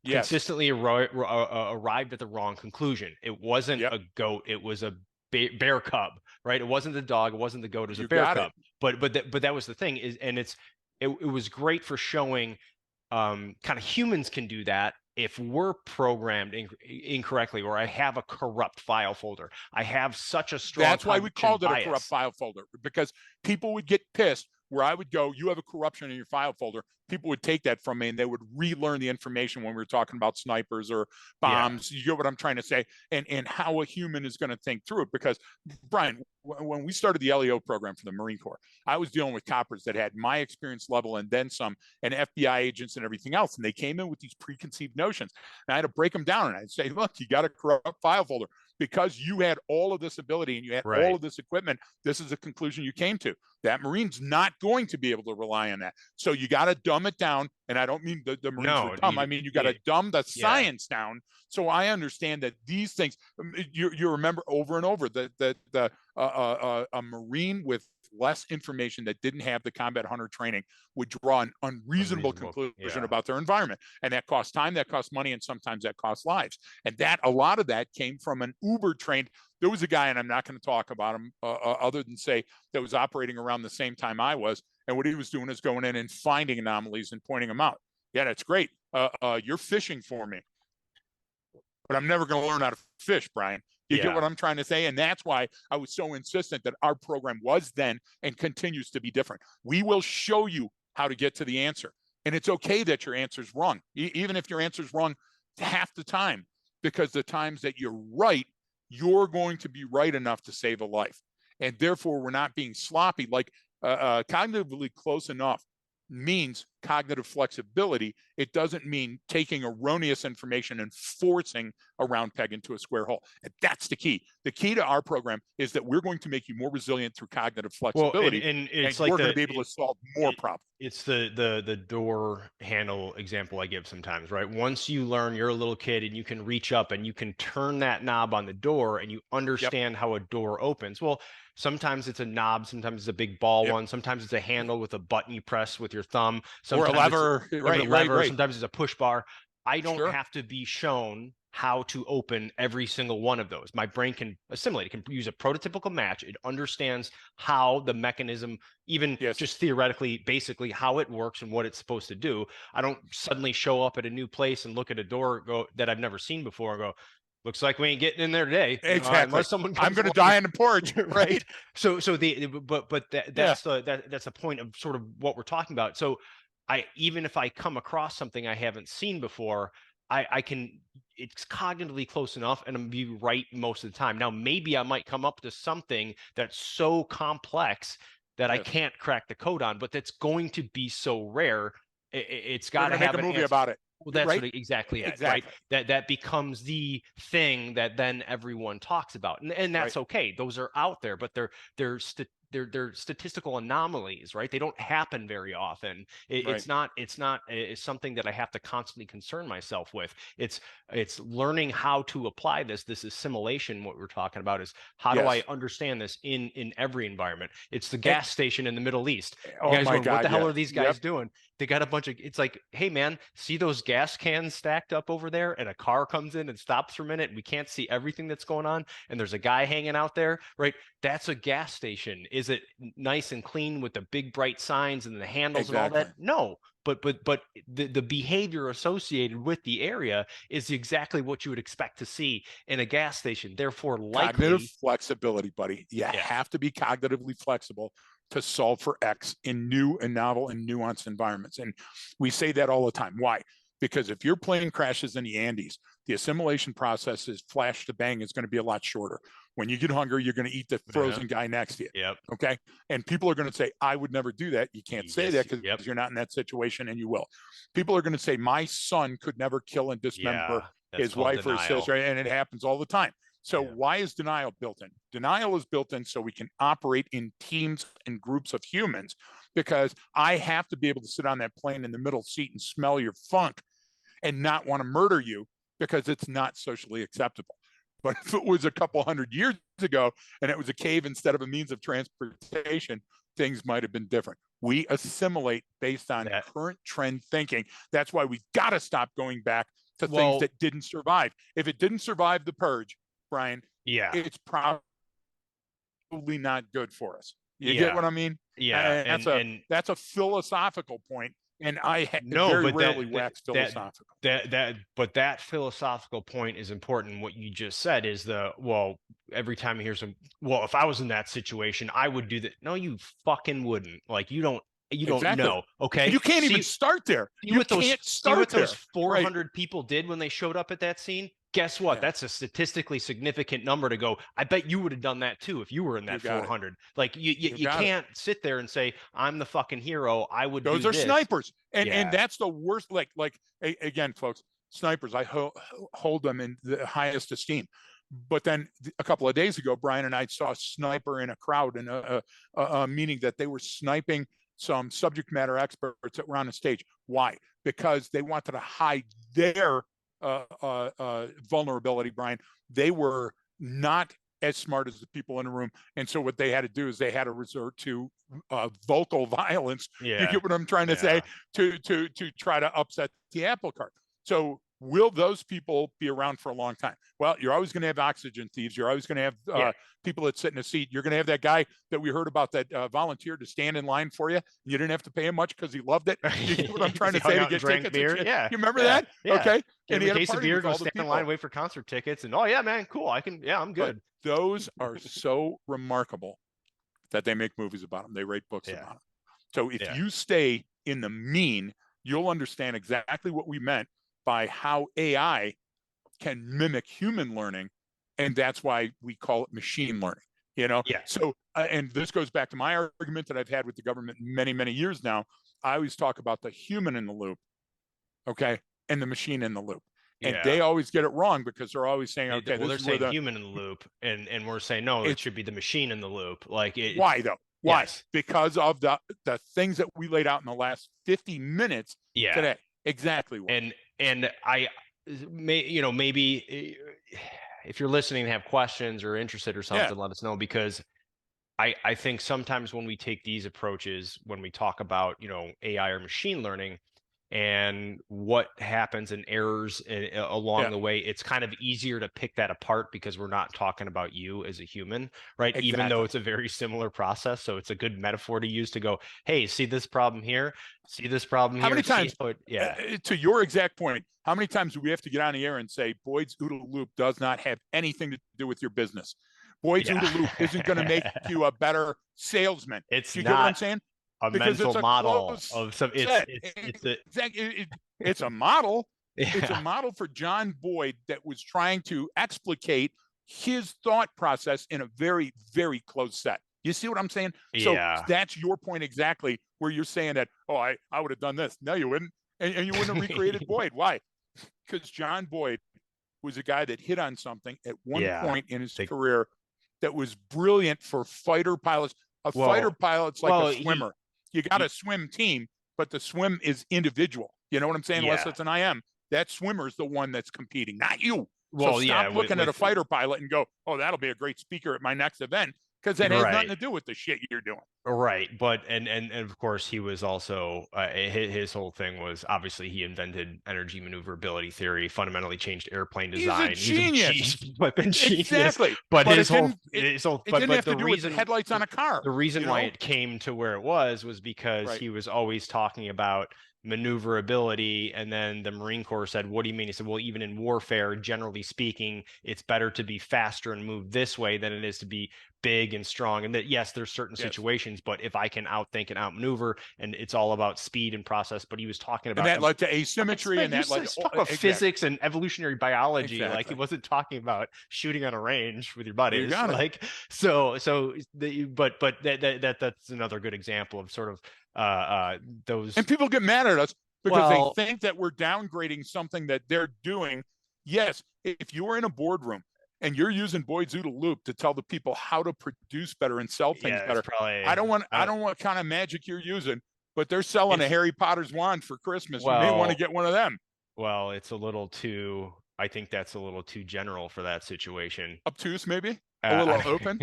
consistently arrived at the wrong conclusion. It wasn't a goat. It was a bear cub, right? It wasn't the dog. It wasn't the goat. It was a bear cub. But that was the thing it was great for showing kind of humans can do that if we're programmed incorrectly, or I have a corrupt file folder. I have such a strong. That's why we called it a corrupt file folder, because people would get pissed where I would go, you have a corruption in your file folder. People would take that from me and they would relearn the information when we were talking about snipers or bombs. You get what I'm trying to say? And how a human is going to think through it. Because, Brian, when we started the LEO program for the Marine Corps, I was dealing with coppers that had my experience level and then some, and FBI agents and everything else. And they came in with these preconceived notions. And I had to break them down. And I'd say, look, you got a corrupt file folder. Because you had all of this ability and you had all of this equipment, this is the conclusion you came to. That Marine's not going to be able to rely on that. So you got to dumb it down. And I don't mean the Marines were dumb. I mean, you got to dumb the science down. So I understand that these things, you remember over and over that a Marine with less information that didn't have the combat hunter training would draw an unreasonable conclusion about their environment. And that costs time, that costs money, and sometimes that costs lives. And a lot of that came from an uber trained. There was a guy, and I'm not going to talk about him other than say that was operating around the same time I was. And what he was doing is going in and finding anomalies and pointing them out. Yeah, that's great. You're fishing for me. But I'm never going to learn how to fish, Brian. You get what I'm trying to say? And that's why I was so insistent that our program was then and continues to be different. We will show you how to get to the answer. And it's okay that your answer's wrong, even if your answer's wrong half the time, because the times that you're right, you're going to be right enough to save a life. And therefore, we're not being sloppy. Like cognitively close enough means cognitive flexibility. It doesn't mean taking erroneous information and forcing a round peg into a square hole. And that's the key. The key to our program is that we're going to make you more resilient through cognitive flexibility. Well, and it's we're going to be able to solve more problems. It's the door handle example I give sometimes, right? Once you learn, you're a little kid and you can reach up and you can turn that knob on the door and you understand how a door opens. Well, sometimes it's a knob, sometimes it's a big ball one, sometimes it's a handle with a button you press with your thumb, sometimes or a lever, right. Sometimes it's a push bar. I don't have to be shown how to open every single one of those. My brain can assimilate. It can use a prototypical match. It understands how the mechanism, even just theoretically, basically how it works and what it's supposed to do. I don't suddenly show up at a new place and look at a door that I've never seen before and go, looks like we ain't getting in there today. Exactly. Unless someone comes I'm going to die on the porch, right? So that's the point of sort of what we're talking about. So even if I come across something I haven't seen before, I can, it's cognitively close enough and I'm be right most of the time. Now, maybe I might come up to something that's so complex that I Yes. can't crack the code on, but that's going to be so rare. It's They're got going to to make have a an movie answer. about it, Well, that's right? what exactly it, right? Exactly. That becomes the thing that then everyone talks about, and Right. that's okay. Those are out there, but they're they're statistical anomalies, right? They don't happen very often. Right. It's not it's something that I have to constantly concern myself with. It's learning how to apply this assimilation. What we're talking about is how do I Yes. understand this in every environment. It's the And, gas station in the Middle East. You oh guys my going, what the God. hell Yes. are these Yep. guys doing? They got a bunch of, it's like, hey man, see those gas cans stacked up over there, and a car comes in and stops for a minute and we can't see everything that's going on, and there's a guy hanging out there, right? That's a gas station. Is it nice and clean with the big bright signs and the handles and all Exactly. that? No. But the behavior associated with the area is exactly what you would expect to see in a gas station. Therefore, Cognitive likely, flexibility, buddy. You yeah, have to be cognitively flexible to solve for X in new and novel and nuanced environments. And we say that all the time. Why? Because if your plane crashes in the Andes, the assimilation process is flash to bang is going to be a lot shorter. When you get hungry, you're going to eat the yeah, frozen guy next to you. yep, Okay. And people are going to say, I would never do that. You can't say yes, that because yep, you're not in that situation, and you will. People are going to say, my son could never kill and dismember yeah. That's his called wife or his denial. sister. And it happens all the time. So Yeah, why is denial built in? Denial is built in so we can operate in teams and groups of humans, because I have to be able to sit on that plane in the middle seat and smell your funk and not want to murder you because it's not socially acceptable. But if it was a couple hundred years ago and it was a cave instead of a means of transportation, things might have been different. We assimilate based on that, current trend thinking. That's why we've got to stop going back to things well, that didn't survive. If it didn't survive the purge, Brian, yeah, it's probably not good for us. You get yeah, what I mean? yeah, And that's a philosophical point, and I no, very but rarely wax that philosophical. but that philosophical point is important. What you just said is well, every time I hear some, well, if I was in that situation, I would do that. No, you fucking wouldn't. Like you don't Exactly. know. And Okay, you can't even start there. You can't see what start those there. Right. 400 people did when they showed up at that scene. Guess what? Yeah. That's a statistically significant number to go. I bet you would have done that too if you were in You that got it. 400. Like You you got it. can't sit there and say I'm the fucking hero. I would Those do are this. snipers. And Yeah. that's the worst. Again, folks, snipers, I hold them in the highest esteem. But then a couple of days ago, Brian and I saw a sniper in a crowd in a meaning that they were sniping some subject matter experts that were on the stage. Why? Because they wanted to hide their vulnerability, Brian. They were not as smart as the people in the room. And so what they had to do is they had to resort to vocal violence. You Yeah. get what I'm trying to say? Yeah. To try to upset the apple cart. So will those people be around for a long time? Well, you're always going to have oxygen thieves. You're always going to have Yeah. people that sit in a seat. You're going to have that guy that we heard about that volunteered to stand in line for you. You didn't have to pay him much because he loved it. You get what I'm trying He to hung say, to out and get drank tickets and beer. shit. Yeah. You remember Yeah. that? Yeah. Okay. Get And him he a had a case of party beer, with go all the stand in line, people. wait for concert tickets, and oh yeah, man, cool. Yeah, I'm But good. those are so remarkable that they make movies about them. They write books Yeah. about them. So if Yeah. you stay in the mean, you'll understand exactly what we meant by how AI can mimic human learning. And that's why we call it machine learning, you know? Yeah. So, and this goes back to my argument that I've had with the government many, many years now. I always talk about the human in the loop, okay, and the machine in the loop. And Yeah. they always get it wrong because they're always saying, okay, Well, this they're is where saying human in the loop, and we're saying no, it it's should be the machine in the loop. Like it's why though? Why? yes. Because of the things that we laid out in the last 50 minutes Yeah. today. Exactly why. And I maybe if you're listening and have questions or interested or Yeah. something, let us know, because I think sometimes when we take these approaches, when we talk about, AI or machine learning and what happens and errors along Yeah. the way, it's kind of easier to pick that apart because we're not talking about you as a human, right? Even though Exactly. it's a very similar process. So it's a good metaphor to use to go, hey, see this problem here, see this problem How here, many see times, how it, yeah. to your exact point, how many times do we have to get on the air and say Boyd's OODA loop does not have anything to do with your business? Boyd's Yeah. OODA loop isn't going to make you a better salesman. It's Do you get what I'm not saying? a Because mental it's a model close of some set. it's a It's a model, It's a Yeah. model for John Boyd that was trying to explicate his thought process in a very, very close set. You see what I'm saying? So Yeah. that's your point exactly, where you're saying that, oh, I would have done this. No, you wouldn't. And you wouldn't have recreated Boyd. Why? Because John Boyd was a guy that hit on something at one Yeah. point in his They, career that was brilliant for fighter pilots. A fighter well, pilot's like a well, swimmer. You got a swim team, but the swim is individual. You know what I'm saying? Unless yeah. it's an IM, that swimmer is the one that's competing, not you. So Well, stop yeah, looking at a with fighter pilot and go, oh, that'll be a great speaker at my next event, because that has nothing right. to do with the shit you're doing. Right, but and of course he was also his whole thing was obviously he invented energy maneuverability theory, fundamentally changed airplane He's a design. He's a genius. flipping genius. Exactly. But But his whole his whole it didn't but have the to do with the reason headlights on a car, the reason you why know? it came to where it was because Right. he was always talking about maneuverability, and then the Marine Corps said, what do you mean? He said, well, even in warfare, generally speaking, it's better to be faster and move this way than it is to be big and strong. And that, yes, there's certain Yes. situations, but if I can outthink and outmaneuver, and it's all about speed and process. But he was talking And about that led to asymmetry, and he that was led to talking about exactly. physics and evolutionary biology. Like he Exactly. wasn't talking about shooting on a range with your You buddies. got it. Like but that's another good example of sort of those. And people get mad at us because they Well, think that we're downgrading something that they're doing. Yes, if you are in a boardroom and you're using Boyd's OODA loop to tell the people how to produce better and sell things yeah, it's better, probably I don't know what kind of magic you're using, but they're selling a it's Harry Potter's wand for Christmas. You may want to well, get one of them. it's a little too. I think that's a little too general for that situation. Obtuse, maybe a little open.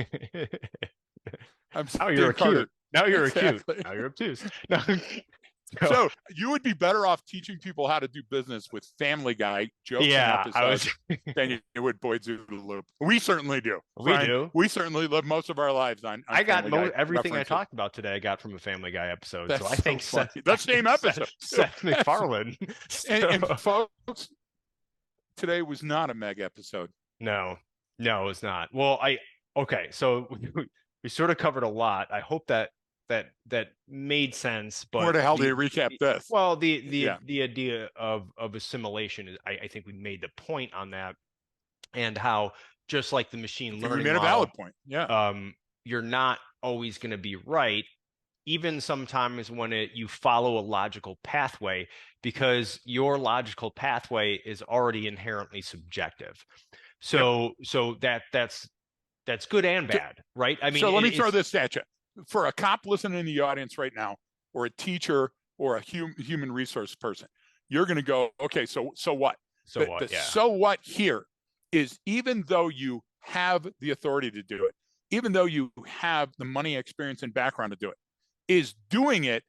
I'm Now you're saying acute. Carter. Now you're acute. Exactly. Now you're obtuse. No. So, So you would be better off teaching people how to do business with Family Guy jokes and yeah, I episodes was. than you would Boyd's OODA loop. We certainly do, We Brian. do. We certainly live most of our lives on I got Family Guy everything I references. talked about today. I got from a Family Guy episode. So I That's so think funny. Seth, The same episode too. Seth MacFarlane. And So, folks, today was not a Meg episode. no, no, it's not. Well, okay. So we sort of covered a lot. I hope that made sense. Where But the hell do you recap this? well, Yeah, the idea of assimilation is, I think we made the point on that, and how just like the I machine think we learning made a valid model, point. Yeah. you're not always going to be right, even sometimes when you follow a logical pathway, because your logical pathway is already inherently subjective. Yep. So that's good and bad, right? I mean, So let me throw it's this at you. For a cop listening in the audience right now, or a teacher, or a human resource person, you're going to go, okay, so what? so what? Yeah. So what here is, even though you have the authority to do it, even though you have the money, experience, and background to do it, is doing it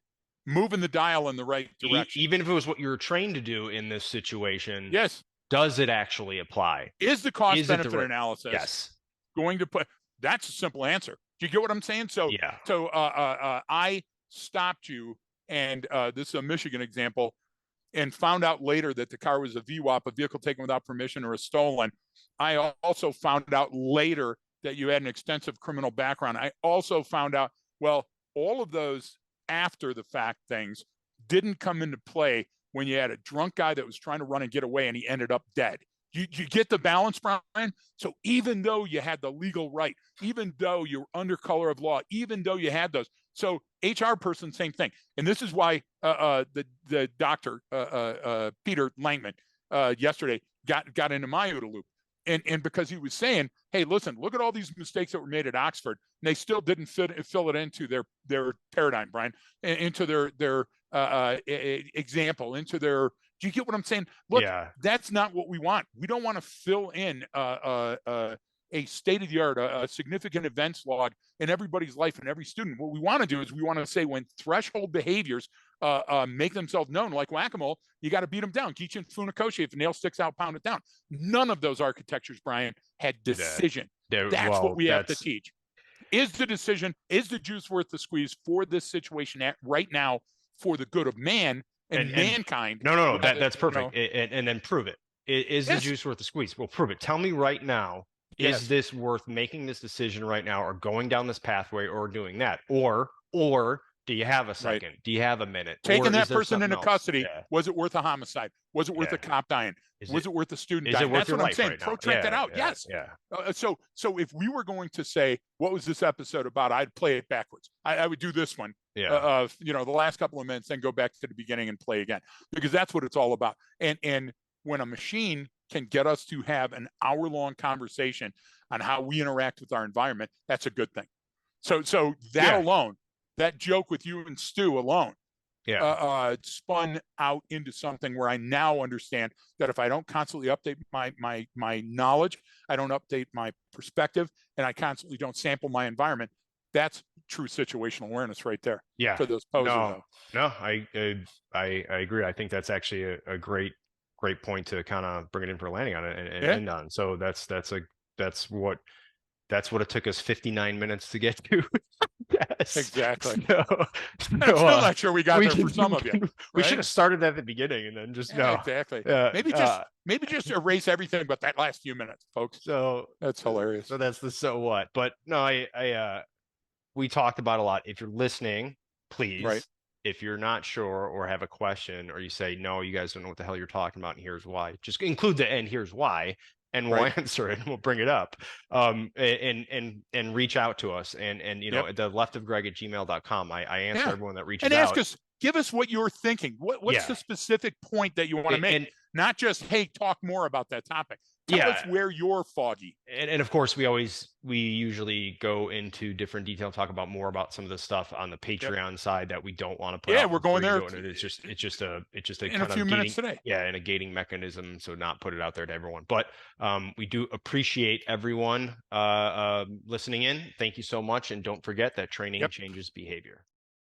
moving the dial in the right direction? Even if it was what you were trained to do in this situation, Yes. does it actually apply? Is the cost Is it the benefit right? analysis Yes. going to put? That's a simple answer. Do you get what I'm saying? So, Yeah. I stopped you, and this is a Michigan example, and found out later that the car was a VWAP, a vehicle taken without permission, or a stolen. I also found out later that you had an extensive criminal background. I also found out, well, all of those after the fact things didn't come into play when you had a drunk guy that was trying to run and get away and he ended up dead. You get the balance, Brian? So even though you had the legal right, even though you're under color of law, even though you had those, so HR person, same thing. And this is why the doctor, Peter Langman, yesterday got into my OODA loop. And because he was saying, hey, listen, look at all these mistakes that were made at Oxford, and they still didn't fill it into their paradigm, Brian, into their example, into their. Do you get what I'm saying? Look, Yeah. that's not what we want. We don't want to fill in a state of the art, a significant events log in everybody's life and every student. What we want to do is we want to say, when threshold behaviors make themselves known, like whack-a-mole, you got to beat them down. Gichin Funakoshi, if a nail sticks out, pound it down. None of those architectures, Brian, had decision. That's what we have to teach. Is the decision, is the juice worth the squeeze for this situation right now, for the good of man and mankind? No, that's perfect. And then prove it. Is the Yes. juice worth the squeeze? Well, prove it. Tell me right now, Yes. is this worth making this decision right now, or going down this pathway, or doing that? Or Do you have a right? second? Do you have a minute? Taking Or is that there person something into else? custody, Yeah. was it worth a homicide? Was it worth Yeah. a cop dying? Is Was it it worth a student is it dying? worth That's your what I'm life saying. right now? Protract that Yeah, out. yeah, Yes. yeah. So if we were going to say, what was this episode about? I'd play it backwards. I would do this one, Yeah. the last couple of minutes, then go back to the beginning and play again, because that's what it's all about. And when a machine can get us to have an hour-long conversation on how we interact with our environment, that's a good thing. So that Yeah. alone, that joke with you and Stu alone, Yeah. spun out into something where I now understand that if I don't constantly update my knowledge, I don't update my perspective, and I constantly don't sample my environment, that's true situational awareness right there Yeah. for those posers No, out. no, I agree. I think that's actually a great point to kind of bring it in for a landing on it and Yeah, end on. So that's what it took us 59 minutes to get to. Yes. exactly. So, And I'm so still not sure we got we there for can, some of you, we should right? have started at the beginning and then just Yeah, no. exactly. Uh, Maybe just uh, maybe just erase everything but that last few minutes, folks. so That's hilarious. so that's the so what. But no, we talked about a lot. If you're listening, Right, please, if you're not sure or have a question or you say, no, you guys don't know what the hell you're talking about and here's why, just include the and here's why, and we'll right. answer it and we'll bring it up. And reach out to us. And Yep. at the left of Greg at gmail.com. I answer Yeah. everyone that reaches And ask out. us, give us what you're thinking. What's Yeah. the specific point that you want to make? And Not just, hey, talk more about that topic. Tell us yeah, where you're foggy. and of course we usually go into different detail, talk about more about some of the stuff on the Yep. Patreon side that we don't want to put Yeah, out we're for going free. there And it's just a in a kind few of minutes gating, today. yeah, and a gating mechanism, so not put it out there to everyone. But we do appreciate everyone listening in. Thank you so much, and don't forget that training Yep. changes behavior.